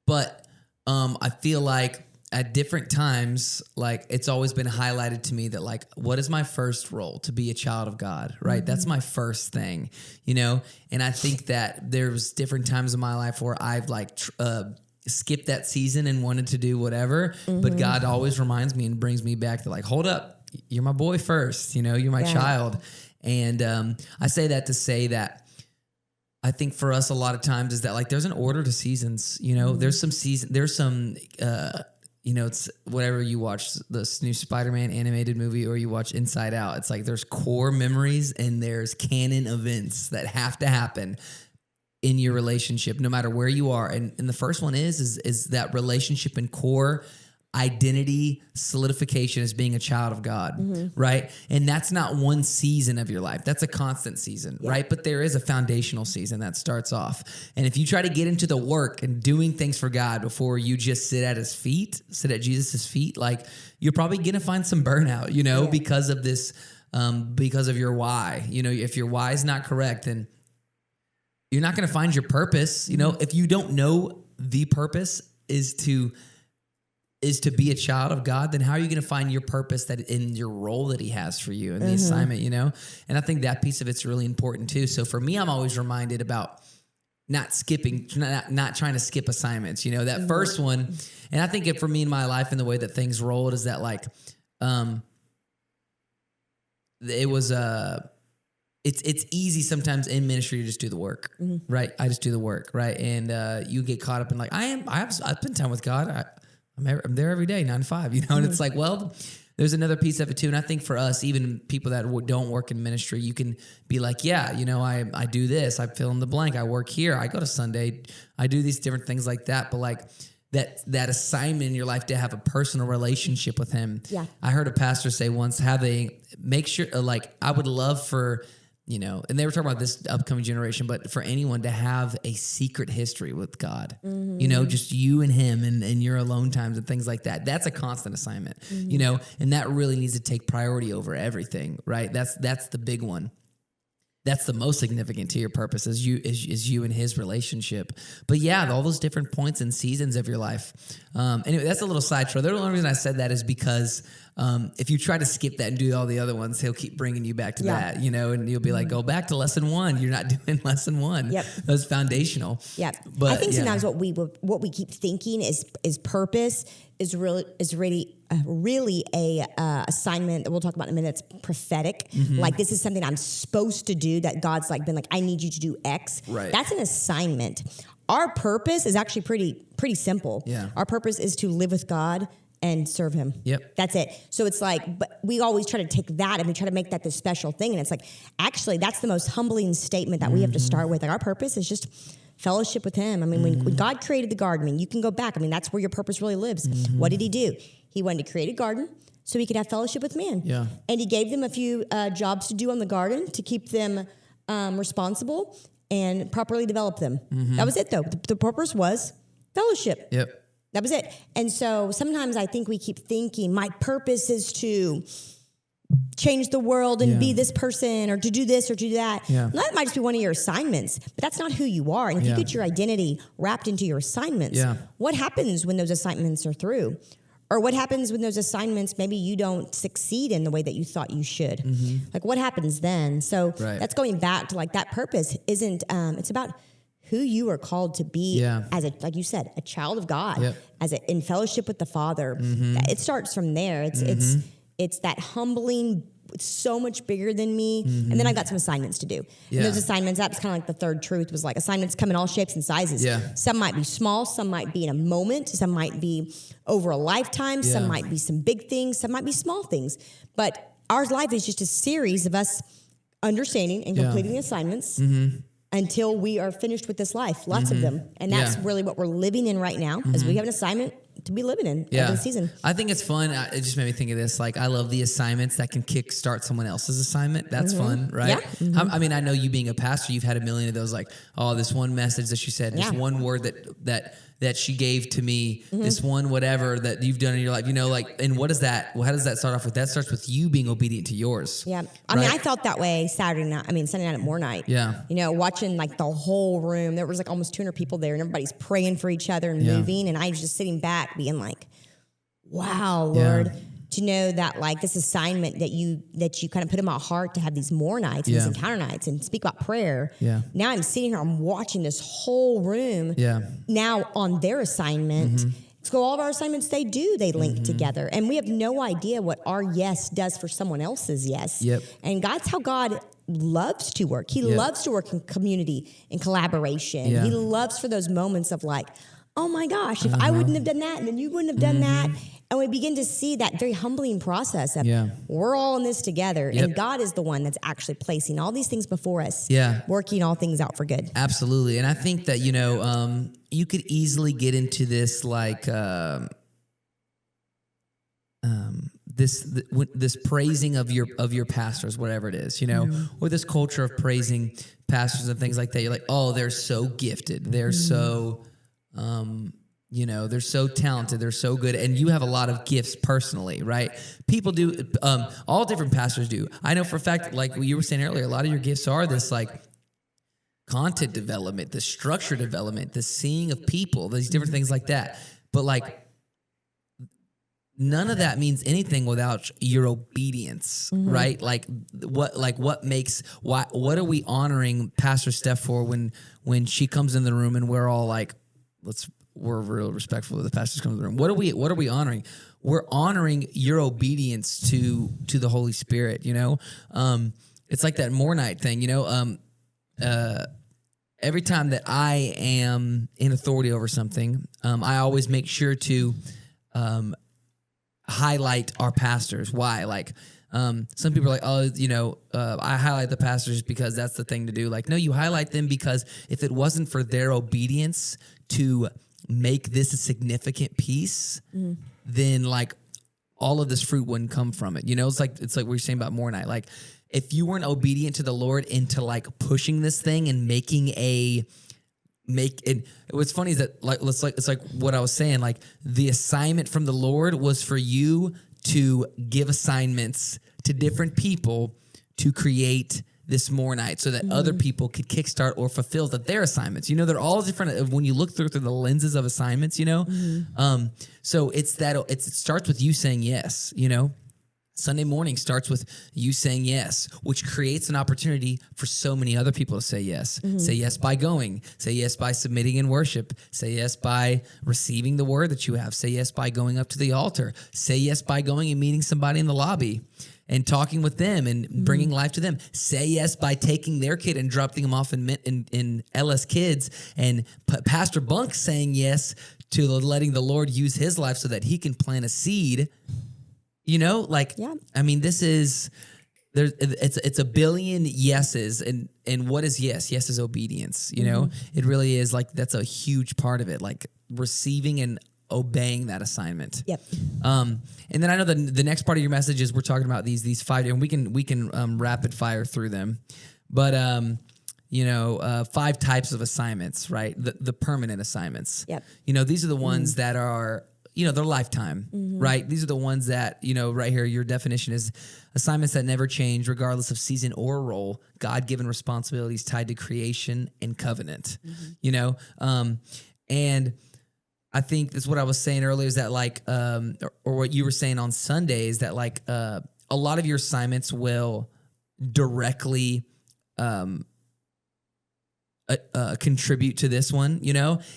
But, I feel like, at different times, like it's always been highlighted to me that like, what is my first role? To be a child of God, right? That's my first thing, you know? And I think that there's different times in my life where I've like skipped that season and wanted to do whatever, but God always reminds me and brings me back to like, hold up, you're my boy first, you know, you're my child. And I say that to say that I think for us a lot of times is that like, there's an order to seasons, you know, there's some you know, it's whatever you watch this new Spider-Man animated movie or you watch Inside Out. It's like there's core memories and there's canon events that have to happen in your relationship, no matter where you are. And the first one is that relationship and core identity solidification as being a child of God, right? And that's not one season of your life. That's a constant season, right? But there is a foundational season that starts off. And if you try to get into the work and doing things for God before you just sit at Jesus' feet, like you're probably going to find some burnout, because of this, because of your why. If your why is not correct, then you're not going to find your purpose. If you don't know the purpose is to be a child of God, then how are you going to find your purpose that in your role that he has for you and the assignment, And I think that piece of it's really important too. So for me, I'm always reminded about not trying to skip assignments, that first one. And I think for me in my life and the way that things rolled is that like, it was, it's easy sometimes in ministry to just do the work, right? I just do the work, right? And you get caught up in like, I spend time with God. I'm there every day, 9 to 5, and it's like, well, there's another piece of it too. And I think for us, even people that don't work in ministry, you can be like, yeah, I do this, I fill in the blank, I work here, I go to Sunday, I do these different things like that. But like that assignment in your life to have a personal relationship with him. Yeah. I heard a pastor say once, make sure, like, I would love for, and they were talking about this upcoming generation, but for anyone to have a secret history with God, just you and him and your alone times and things like that. That's a constant assignment, and that really needs to take priority over everything, right? That's the big one. That's the most significant to your purpose is you and his relationship. But yeah, all those different points and seasons of your life. Anyway, that's a little sidetrack. The only reason I said that is because if you try to skip that and do all the other ones, he'll keep bringing you back to that, and you'll be like, go back to lesson 1. You're not doing lesson 1. Yep. That's foundational. Yep. But I think sometimes what we keep thinking is purpose is really a assignment that we'll talk about in a minute. It's prophetic. Like this is something I'm supposed to do that God's like been like, I need you to do X. Right. That's an assignment. Our purpose is actually pretty simple. Yeah. Our purpose is to live with God and serve him. Yep. That's it. So it's like, but we always try to take that and we try to make that this special thing. And it's like, actually, that's the most humbling statement that we have to start with. Like our purpose is just fellowship with him. I mean, when God created the garden, you can go back. I mean, that's where your purpose really lives. What did he do? He wanted to create a garden so he could have fellowship with man. Yeah. And he gave them a few jobs to do on the garden to keep them responsible and properly develop them. That was it, though. The purpose was fellowship. Yep. That was it. And so sometimes I think we keep thinking my purpose is to change the world and be this person or to do this or to do that. Yeah. That might just be one of your assignments, but that's not who you are. And if you get your identity wrapped into your assignments, what happens when those assignments are through? Or what happens when those assignments, maybe you don't succeed in the way that you thought you should? Like what happens then? So that's going back to like that purpose isn't, it's about who you are called to be as a, like you said, a child of God, in fellowship with the Father. It starts from there. It's that humbling, it's so much bigger than me. And then I've got some assignments to do. And those assignments, that's kind of like the third truth was like assignments come in all shapes and sizes. Some might be small, some might be in a moment, some might be over a lifetime, some might be some big things, some might be small things. But our life is just a series of us understanding and completing the assignments until we are finished with this life, lots of them. And that's really what we're living in right now, is we have an assignment to be living in every season. I think it's fun. It just made me think of this. Like, I love the assignments that can kickstart someone else's assignment. That's fun, right? Yeah. I mean, I know you being a pastor, you've had a million of those, like, oh, this one message that she said, this one word that she gave to me, this one whatever that you've done in your life, like, and what is that? Well, how does that start off with? That starts with you being obedient to yours. Yeah. I mean, I felt that way Sunday night at More Night. Yeah. Watching like the whole room. There was like almost 200 people there and everybody's praying for each other and moving. And I was just sitting back being like, wow, Lord, to know that like this assignment that you kind of put in my heart to have these more nights and these encounter nights and speak about prayer. Yeah. Now I'm sitting here, I'm watching this whole room now on their assignment. So all of our assignments they link together. And we have no idea what our yes does for someone else's yes. Yep. And that's how God loves to work. He loves to work in community, in collaboration. Yeah. He loves for those moments of like, oh my gosh, if I wouldn't have done that, and then you wouldn't have done that. And we begin to see that very humbling process of we're all in this together. And God is the one that's actually placing all these things before us, working all things out for good. Absolutely. And I think that, you could easily get into this like, this praising of your pastors, whatever it is, or this culture of praising pastors and things like that. You're like, oh, they're so gifted. They're so, they're so talented. They're so good. And you have a lot of gifts personally, right? People do, all different pastors do. I know for a fact, like you were saying earlier, a lot of your gifts are this like content development, the structure development, the seeing of people, these different things like that. But like, none of that means anything without your obedience, right? Like what are we honoring Pastor Steph for when she comes in the room and we're all like, we're real respectful of the pastors come in the room. What are we honoring? We're honoring your obedience to the Holy Spirit, It's like that more night thing, every time that I am in authority over something, I always make sure to highlight our pastors. Why? Like, some people are like, I highlight the pastors because that's the thing to do. Like, no, you highlight them because if it wasn't for their obedience to make this a significant piece, then like all of this fruit wouldn't come from it. It's like what you're saying about more night. Like, if you weren't obedient to the Lord into like pushing this thing and what's funny is that it's like what I was saying, like the assignment from the Lord was for you to give assignments to different people to create this more night so that other people could kickstart or fulfill their assignments. They're all different when you look through the lenses of assignments, so it starts with you saying yes, Sunday morning starts with you saying yes, which creates an opportunity for so many other people to say yes. Say yes by going. Say yes by submitting in worship. Say yes by receiving the word that you have. Say yes by going up to the altar. Say yes by going and meeting somebody in the lobby and talking with them and bringing life to them. Say yes by taking their kid and dropping them off in LS Kids. And Pastor Bunk saying yes to letting the Lord use his life so that he can plant a seed. I mean, this is it's a billion yeses, and what is yes? Yes is obedience. It really is like that's a huge part of it, like receiving and obeying that assignment. Yep. And then I know the next part of your message is we're talking about these 5, and we can rapid fire through them, but 5 types of assignments, right? The permanent assignments. Yep. These are the ones that are. They're lifetime, right? These are the ones that, right here, your definition is assignments that never change regardless of season or role, God-given responsibilities tied to creation and covenant, and I think that's what I was saying earlier is that like, or what you were saying on Sunday is that like, a lot of your assignments will directly, contribute to this one,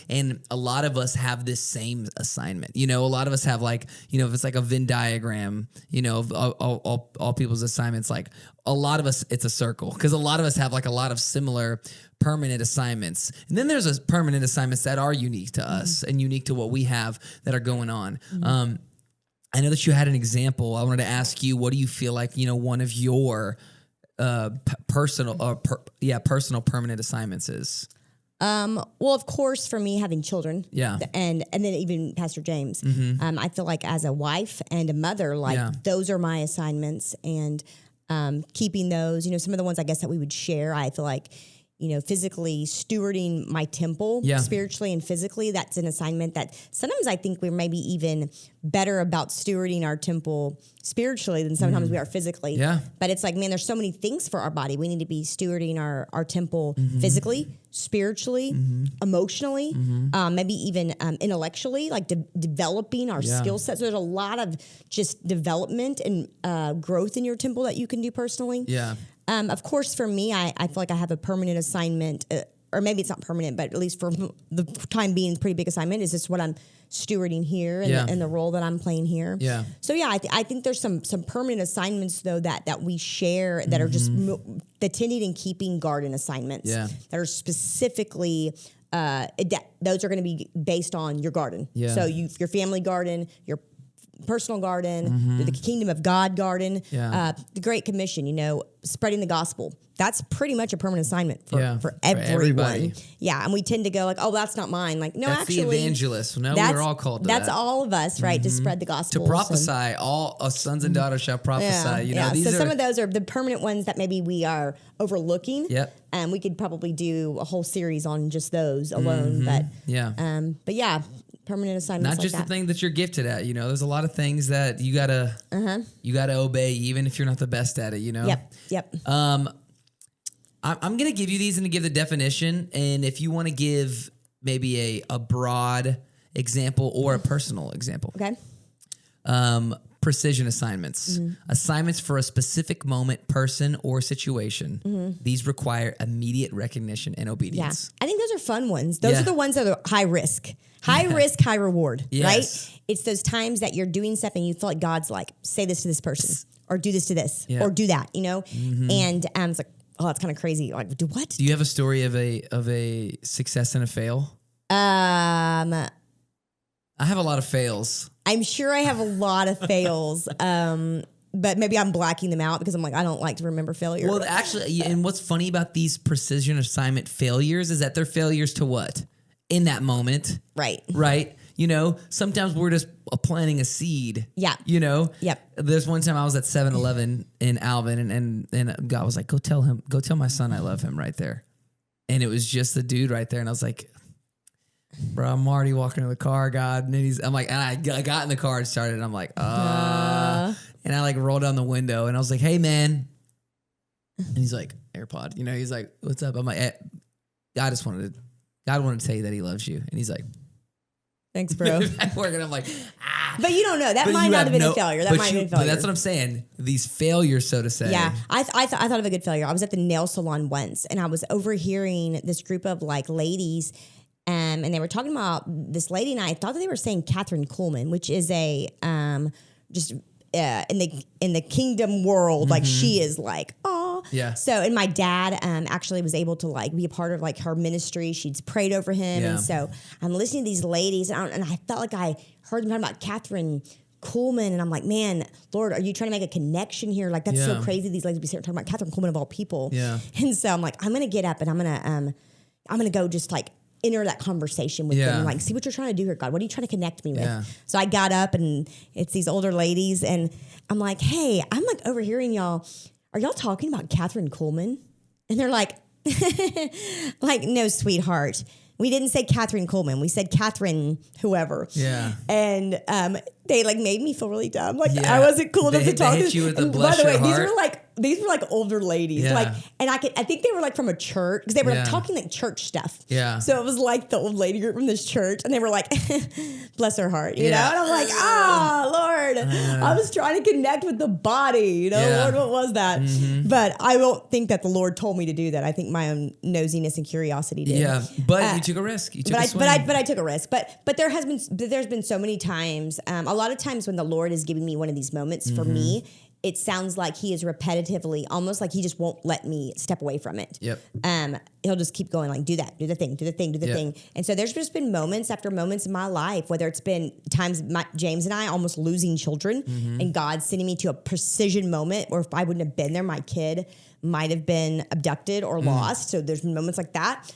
and a lot of us have this same assignment. A lot of us have like, if it's like a Venn diagram, of all people's assignments, like a lot of us, it's a circle because a lot of us have like a lot of similar permanent assignments. And then there's permanent assignments that are unique to us and unique to what we have that are going on. I know that you had an example. I wanted to ask you, what do you feel like, one of your personal permanent assignments is? Well, of course, for me, having children, and then even Pastor James, I feel like as a wife and a mother, like those are my assignments, and keeping those, some of the ones I guess that we would share. I feel like, physically stewarding my temple spiritually and physically, that's an assignment that sometimes I think we're maybe even better about stewarding our temple spiritually than sometimes we are physically. Yeah. But it's like, man, there's so many things for our body. We need to be stewarding our temple physically, spiritually, emotionally, maybe even intellectually, like developing our skill sets. So there's a lot of just development and growth in your temple that you can do personally. Yeah. Of course, for me, I feel like I have a permanent assignment, or maybe it's not permanent, but at least for the time being, pretty big assignment is just what I'm stewarding here and the role that I'm playing here. Yeah. So I think there's some permanent assignments though that we share that are just the tending and keeping garden assignments that are specifically those are going to be based on your garden. Yeah. So your family garden, your personal garden, do the kingdom of God garden, the Great Commission, spreading the gospel. That's pretty much a permanent assignment for everyone. Everybody. Yeah. And we tend to go like, oh, that's not mine. Like, no, that's actually. The evangelist. No, we're all called to that's that. all of us, right? To spread the gospel. To prophesy. All sons and daughters shall prophesy. So some of those are the permanent ones that maybe we are overlooking. Yep. And we could probably do a whole series on just those alone. But yeah. Permanent assignments. Not just like the thing that you're gifted at, there's a lot of things that you gotta obey, even if you're not the best at it, Yep. I'm gonna give you these and give the definition, and if you want to give maybe a broad example or a personal example. Okay. Precision assignments. Assignments for a specific moment, person, or situation. These require immediate recognition and obedience. Yeah. I think those are fun ones. Those are the ones that are high risk. High risk, high reward, right? It's those times that you're doing stuff and you feel like God's like, say this to this person or do this to this or do that, And it's like, oh, that's kind of crazy. Like, do what? Do you have a story of a success and a fail? I have a lot of fails. I'm sure I have a lot of fails. But maybe I'm blacking them out because I'm like, I don't like to remember failure. Well, actually, and what's funny about these precision assignment failures is that they're failures to what? In that moment. Right. Sometimes we're just planting a seed. Yeah. Yep. There's one time I was at 7-Eleven in Alvin and God was like, go tell my son I love him right there. And it was just the dude right there. And I was like, bro, I'm already walking to the car, God. And I'm like, and I got in the car and started, and I'm like, and I like rolled down the window and I was like, hey man. And he's like, AirPod, he's like, what's up? I'm like, God wanted to tell you that he loves you. And he's like, thanks, bro. I'm like, But you don't know. That might not have been a failure. That might have been a failure. But that's what I'm saying. These failures, so to say. Yeah. I thought of a good failure. I was at the nail salon once and I was overhearing this group of like ladies and they were talking about this lady, and I thought that they were saying Catherine Kuhlman, which is a in the kingdom world, like she is like, oh. Yeah. So, and my dad actually was able to like be a part of like her ministry. She's prayed over him. Yeah. And so I'm listening to these ladies and I felt like I heard them talking about Catherine Kuhlman, and I'm like, man, Lord, are you trying to make a connection here? Like, that's so crazy. These ladies be talking about Catherine Kuhlman of all people. Yeah. And so I'm like, I'm going to get up and I'm going to go just like enter that conversation with them and like, see what you're trying to do here, God. What are you trying to connect me with? Yeah. So I got up and it's these older ladies and I'm like, hey, I'm like overhearing y'all. Are y'all talking about Catherine Kuhlman? And they're like, like, no, sweetheart. We didn't say Catherine Kuhlman. We said Catherine whoever. Yeah. And they like made me feel really dumb. Like I wasn't cool enough to talk. They hit you with the bless your heart. These were like older ladies. Yeah. Like, and I think they were like from a church because they were talking like church stuff. Yeah. So it was like the old lady group from this church, and they were like, bless her heart, you know. And I'm like, Lord, I was trying to connect with the body, Lord, what was that? Mm-hmm. But I don't think that the Lord told me to do that. I think my own nosiness and curiosity did. Yeah, but you took a risk. You took a swing. But I took a risk. But there's been so many times. A lot of times when the Lord is giving me one of these moments for me, it sounds like he is repetitively, almost like he just won't let me step away from it. Yep. He'll just keep going like, do that, do the thing, do the thing, do the thing. And so there's just been moments after moments in my life, whether it's been times James and I almost losing children and God sending me to a precision moment where if I wouldn't have been there, my kid might have been abducted or lost. So there's been moments like that.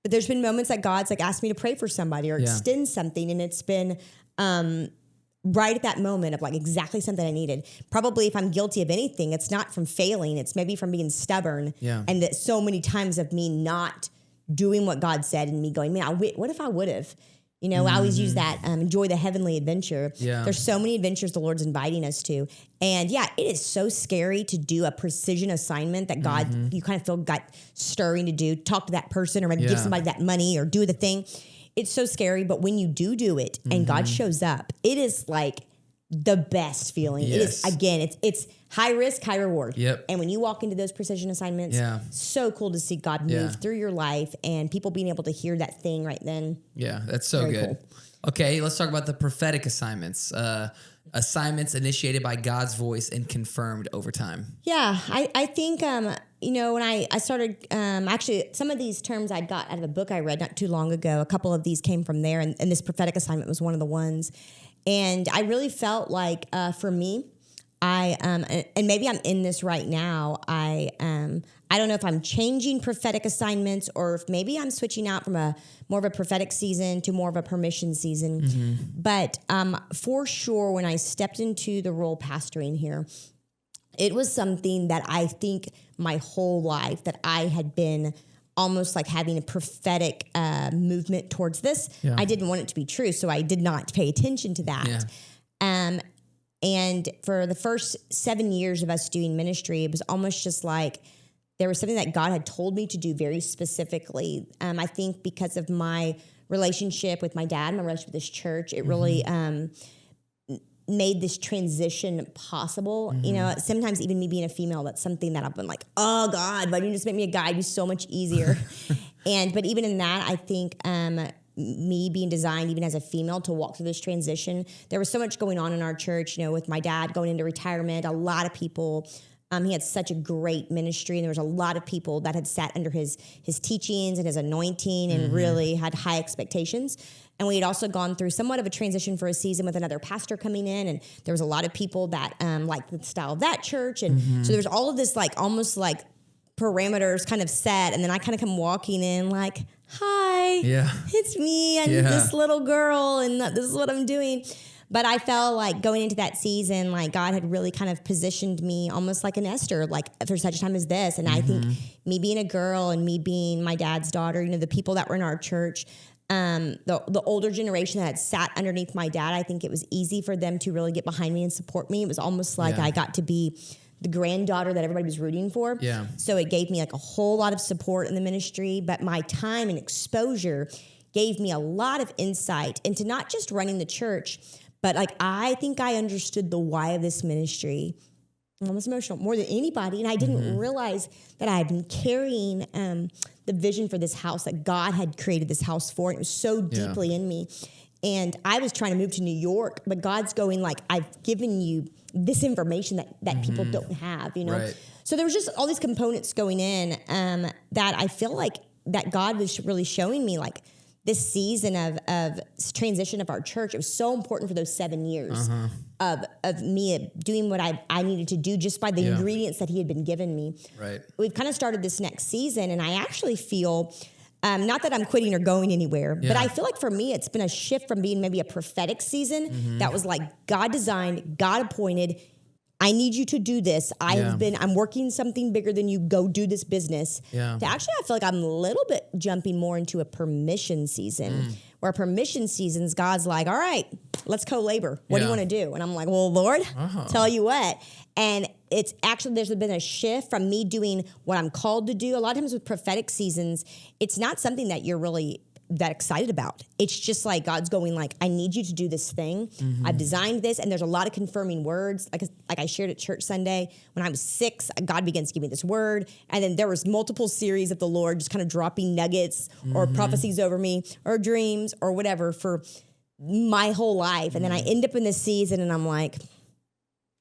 But there's been moments that God's like asked me to pray for somebody or extend something. And it's been right at that moment of like exactly something I needed. Probably if I'm guilty of anything, it's not from failing. It's maybe from being stubborn. Yeah. And that so many times of me not doing what God said and me going, man, what if I would have? I always use that, enjoy the heavenly adventure. Yeah. There's so many adventures the Lord's inviting us to. And it is so scary to do a precision assignment that God, you kind of feel God stirring to do, talk to that person or maybe give somebody that money or do the thing. It's so scary, but when you do it and God shows up, it is like the best feeling. Yes. It is, again, it's high risk, high reward. Yep. And when you walk into those precision assignments, so cool to see God move through your life and people being able to hear that thing right then. Yeah, that's so good. Cool. Okay, let's talk about the prophetic assignments. Assignments initiated by God's voice and confirmed over time. Yeah, I think, when I started, actually, some of these terms I got out of a book I read not too long ago. A couple of these came from there, and this prophetic assignment was one of the ones. And I really felt like for me, and maybe I'm in this right now. I don't know if I'm changing prophetic assignments or if maybe I'm switching out from more of a prophetic season to more of a permission season. Mm-hmm. But for sure, when I stepped into the role pastoring here, it was something that I think my whole life that I had been almost like having a prophetic movement towards this. Yeah. I didn't want it to be true, so I did not pay attention to that. Yeah. And for the first 7 years of us doing ministry, it was almost just like there was something that God had told me to do very specifically. I think because of my relationship with my dad, my relationship with this church, it really made this transition possible. Mm-hmm. You know, sometimes even me being a female, that's something that I've been like, oh God, why didn't you just make me a guy? It'd be so much easier. But even in that, I think me being designed even as a female to walk through this transition, there was so much going on in our church, you know, with my dad going into retirement, a lot of people, he had such a great ministry, and there was a lot of people that had sat under his teachings and his anointing and really had high expectations. And we had also gone through somewhat of a transition for a season with another pastor coming in, and there was a lot of people that liked the style of that church. And so there was all of this like almost like parameters kind of set, and then I kind of come walking in like, hi, it's me and this little girl, and this is what I'm doing. But I felt like going into that season, like God had really kind of positioned me almost like an Esther, like for such a time as this. And I think me being a girl and me being my dad's daughter, you know, the people that were in our church, the older generation that had sat underneath my dad, I think it was easy for them to really get behind me and support me. It was almost like I got to be the granddaughter that everybody was rooting for. Yeah. So it gave me like a whole lot of support in the ministry, but my time and exposure gave me a lot of insight into not just running the church, but like I think I understood the why of this ministry. I'm almost emotional more than anybody, and I didn't realize that I had been carrying the vision for this house that God had created this house for, and it was so deeply in me. And I was trying to move to New York, but God's going like, I've given you this information that people don't have, you know? Right. So there was just all these components going in that I feel like that God was really showing me like this season of transition of our church. It was so important for those 7 years of me doing what I needed to do just by the ingredients that he had been giving me. Right. We've kind of started this next season, and I actually feel, not that I'm quitting or going anywhere, but I feel like for me, it's been a shift from being maybe a prophetic season that was like God designed, God appointed, I need you to do this. I'm working something bigger than you. Go do this business. Yeah. To actually, I feel like I'm a little bit jumping more into a permission season where permission seasons, God's like, all right, let's co-labor. What do you want to do? And I'm like, well, Lord, tell you what. And it's actually, there's been a shift from me doing what I'm called to do. A lot of times with prophetic seasons, it's not something that you're really that excited about. It's just like God's going like, I need you to do this thing. I've designed this, and there's a lot of confirming words. Like I shared at church Sunday, when I was 6, God begins to give me this word, and then there was multiple series of the Lord just kind of dropping nuggets or prophecies over me or dreams or whatever for my whole life. And then I end up in this season, and I'm like,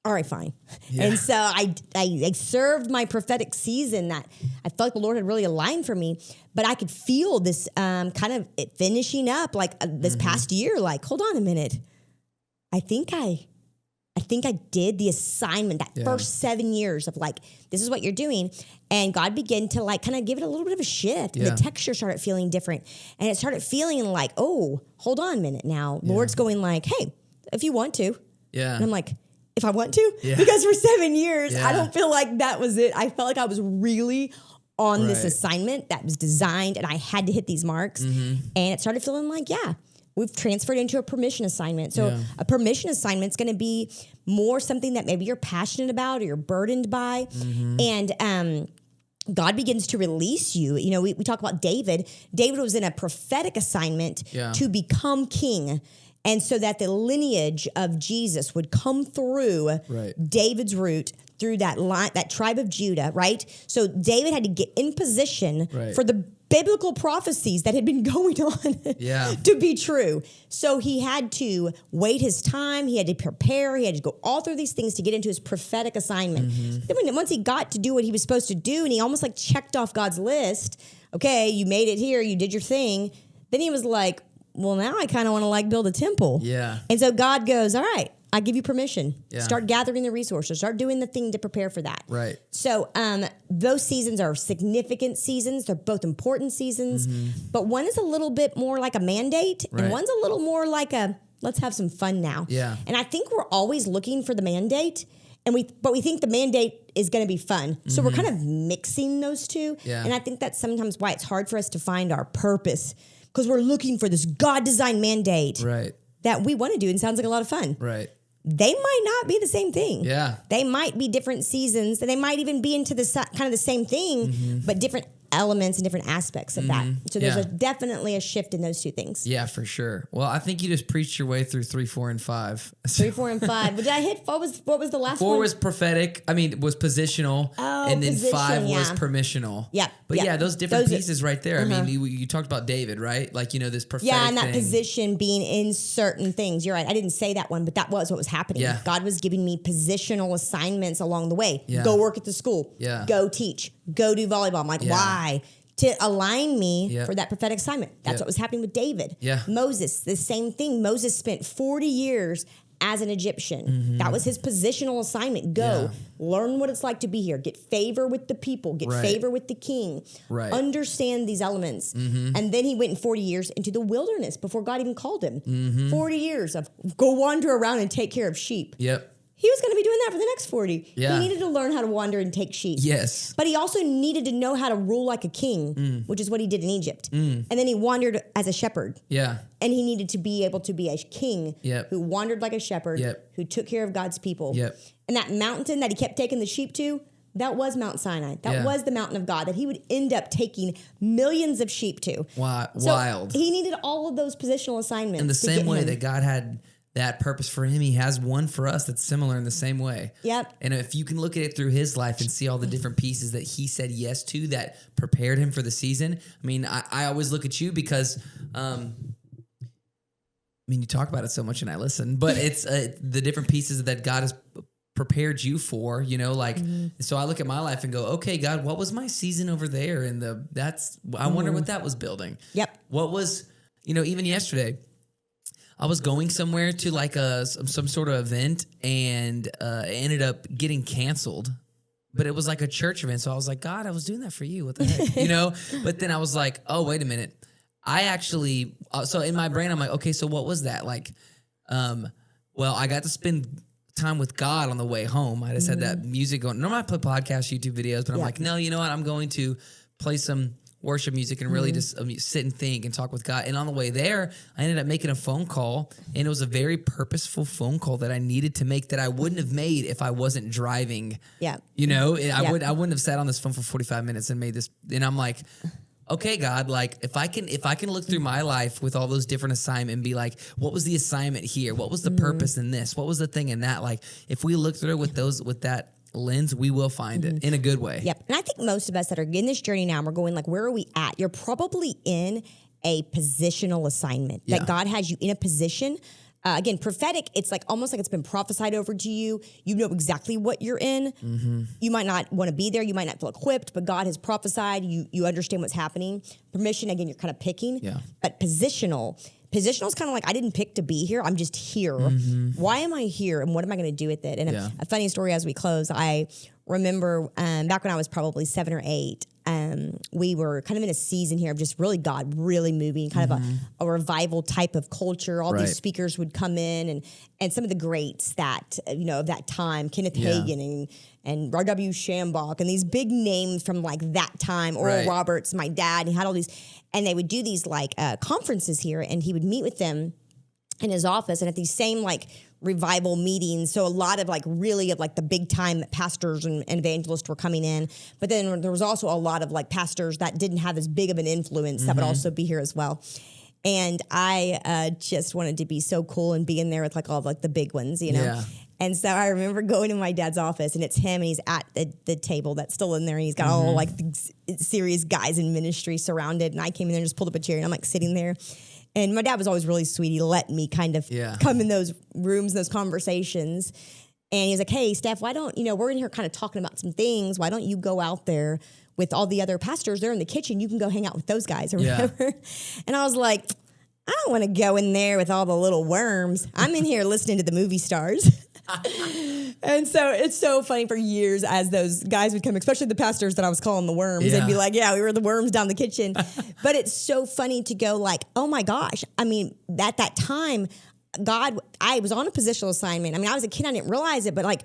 all right, fine. Yeah. And so I served my prophetic season that I felt like the Lord had really aligned for me, but I could feel this kind of it finishing up like this past year, like, hold on a minute. I think I did the assignment that first 7 years of like, this is what you're doing. And God began to like kind of give it a little bit of a shift. Yeah. The texture started feeling different. And it started feeling like, oh, hold on a minute now. Lord's going like, hey, if you want to. Yeah. And I'm like, if I want to, because for 7 years, I don't feel like that was it. I felt like I was really on this assignment that was designed, and I had to hit these marks. And it started feeling like, we've transferred into a permission assignment. So a permission assignment is going to be more something that maybe you're passionate about or you're burdened by. And God begins to release you. You know, we talk about David. David was in a prophetic assignment to become king. And so that the lineage of Jesus would come through David's root, through that line, that tribe of Judah, right? So David had to get in position for the biblical prophecies that had been going on to be true. So he had to wait his time. He had to prepare. He had to go all through these things to get into his prophetic assignment. Then once he got to do what he was supposed to do, and he almost like checked off God's list, okay, you made it here, you did your thing. Then he was like, well, now I kind of want to like build a temple. Yeah. And so God goes, all right, I give you permission. Yeah. Start gathering the resources. Start doing the thing to prepare for that. Right. So those seasons are significant seasons. They're both important seasons. But one is a little bit more like a mandate, and one's a little more like a let's have some fun now. Yeah. And I think we're always looking for the mandate, but we think the mandate is going to be fun. So we're kind of mixing those two. Yeah. And I think that's sometimes why it's hard for us to find our purpose, because we're looking for this God-designed mandate that we want to do and sounds like a lot of fun. Right. They might not be the same thing. Yeah. They might be different seasons, and they might even be into the kind of the same thing, but different elements and different aspects of that. So there's definitely a shift in those two things. Yeah, for sure. Well, I think you just preached your way through 3, 4, and 5. 3, 4, and 5. But did I hit? What was the last 4 one? 4 was prophetic. I mean, was positional. And then 5 was permissional. Yeah. But those different pieces right there. I mean, you talked about David, right? Like, this prophetic and that thing. position being in certain things. You're right. I didn't say that one, but that was what was happening. Yeah. God was giving me positional assignments along the way. Yeah. Go work at the school. Yeah. Go teach. Go do volleyball. I'm like, why? To align me for that prophetic assignment. That's what was happening with David. Yeah. Moses, the same thing. Moses spent 40 years as an Egyptian. That was his positional assignment. Go, learn what it's like to be here. Get favor with the people. Get favor with the king. Right. Understand these elements. And then he went in 40 years into the wilderness before God even called him. 40 years of go wander around and take care of sheep. Yep. He was going to be doing that for the next 40. Yeah. He needed to learn how to wander and take sheep. Yes. But he also needed to know how to rule like a king, which is what he did in Egypt. And then he wandered as a shepherd. Yeah. And he needed to be able to be a king who wandered like a shepherd, who took care of God's people. Yep. And that mountain that he kept taking the sheep to, that was Mount Sinai. That was the mountain of God that he would end up taking millions of sheep to. Wild. So he needed all of those positional assignments. In the same way that God had that purpose for him, he has one for us that's similar in the same way. Yep. And if you can look at it through his life and see all the different pieces that he said yes to that prepared him for the season. I mean, I always look at you because, you talk about it so much and I listen, but it's the different pieces that God has prepared you for, so I look at my life and go, okay, God, what was my season over there? And I wonder what that was building. Yep. What was, even yesterday, I was going somewhere to like some sort of event and it ended up getting canceled, but it was like a church event. So I was like, God, I was doing that for you. What the heck, But then I was like, oh, wait a minute. I actually, so in my brain, I'm like, okay, so what was that? Like, well, I got to spend time with God on the way home. I just had that music going. Normally I play podcasts, YouTube videos, but I'm like, no, you know what? I'm going to play some worship music and really just sit and think and talk with God. And on the way there, I ended up making a phone call, and it was a very purposeful phone call that I needed to make that I wouldn't have made if I wasn't driving. Yeah. I wouldn't have sat on this phone for 45 minutes and made this. And I'm like, okay, God, like if I can look through my life with all those different assignments and be like, what was the assignment here? What was the purpose in this? What was the thing in that? Like if we look through with that lens, we will find it in a good way. Yep. And I think most of us that are in this journey now, we're going like, where are we at? You're probably in a positional assignment that God has you in a position. Again, prophetic, it's like almost like it's been prophesied over to you. You know exactly what you're in. You might not want to be there. You might not feel equipped, but God has prophesied. You understand what's happening. Permission, again, you're kind of picking. Yeah. But positional is kind of like, I didn't pick to be here. I'm just here. Why am I here? And what am I going to do with it? And a funny story as we close, I remember back when I was probably 7 or 8, we were kind of in a season here of just really God really moving, kind of a revival type of culture. All these speakers would come in and some of the greats that, of that time, Kenneth Hagin and R.W. Shambach and these big names from like that time, Oral Roberts, my dad, he had all these, and they would do these like conferences here, and he would meet with them in his office and at these same like revival meetings. So a lot of like really of like the big time pastors and evangelists were coming in. But then there was also a lot of like pastors that didn't have as big of an influence that would also be here as well. And I just wanted to be so cool and be in there with like all of like the big ones, Yeah. And so I remember going to my dad's office, and it's him, and he's at the table that's still in there, and he's got all like serious guys in ministry surrounded. And I came in there and just pulled up a chair, and I'm like sitting there. And my dad was always really sweet. He let me kind of come in those rooms, those conversations. And he was like, hey, Steph, why don't, we're in here kind of talking about some things. Why don't you go out there with all the other pastors? They're in the kitchen. You can go hang out with those guys or whatever. And I was like, I don't want to go in there with all the little worms. I'm in here listening to the movie stars. And so it's so funny for years as those guys would come, especially the pastors that I was calling the worms. They'd be like, yeah, we were the worms down the kitchen. But it's so funny to go like, oh my gosh. I mean, at that time, I was on a positional assignment. I mean, I was a kid. I didn't realize it, but like,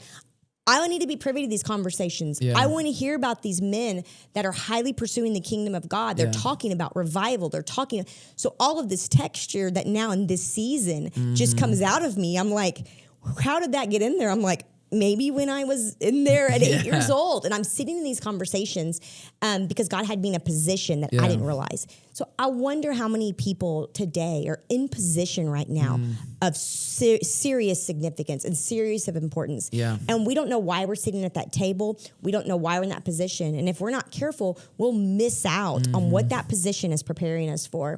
I need to be privy to these conversations. I want to hear about these men that are highly pursuing the kingdom of God. They're talking about revival. They're talking. So all of this texture that now in this season just comes out of me. I'm like, how did that get in there? I'm like, maybe when I was in there at 8 years old, and I'm sitting in these conversations because God had me in a position that I didn't realize. So I wonder how many people today are in position right now of serious significance and serious of importance. And we don't know why we're sitting at that table. We don't know why we're in that position. And if we're not careful, we'll miss out on what that position is preparing us for.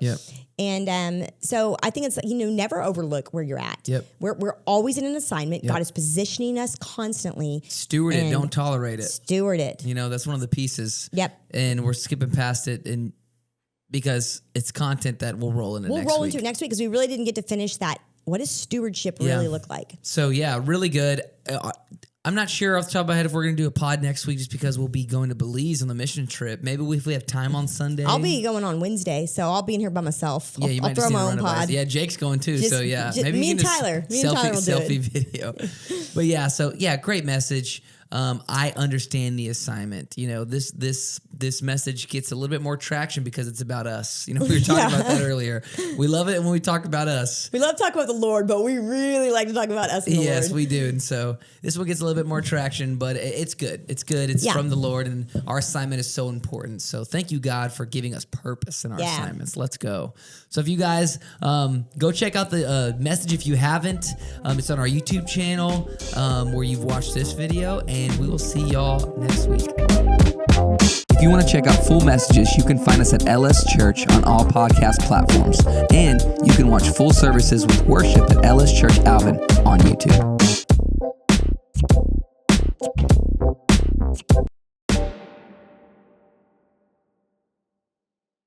And so I think it's, never overlook where you're at. We're always in an assignment. God is positioning us constantly. Steward it. Don't tolerate it. Steward it. That's one of the pieces. And we're skipping past it because it's content that we'll roll into next week. We'll roll into it next week because we really didn't get to finish that. What does stewardship really look like? So, really good. I'm not sure off the top of my head if we're going to do a pod next week just because we'll be going to Belize on the mission trip. Maybe if we have time on Sunday. I'll be going on Wednesday, so I'll be in here by myself. I'll throw my own pod. Yeah, Jake's going too, maybe me and Tyler. Me and Tyler will do selfie video. But great message. I understand the assignment. This message gets a little bit more traction because it's about us. We were talking about that earlier. We love it when we talk about us. We love talking about the Lord, but we really like to talk about us and the Lord. Yes, we do. And so this one gets a little bit more traction, but it's good. It's good. It's from the Lord, and our assignment is so important. So thank you, God, for giving us purpose in our assignments. Let's go. So if you guys go check out the message if you haven't. It's on our YouTube channel where you've watched this video, and we will see y'all next week. If you want to check out full messages, you can find us at LS Church on all podcast platforms. And you can watch full services with worship at LS Church Alvin on YouTube.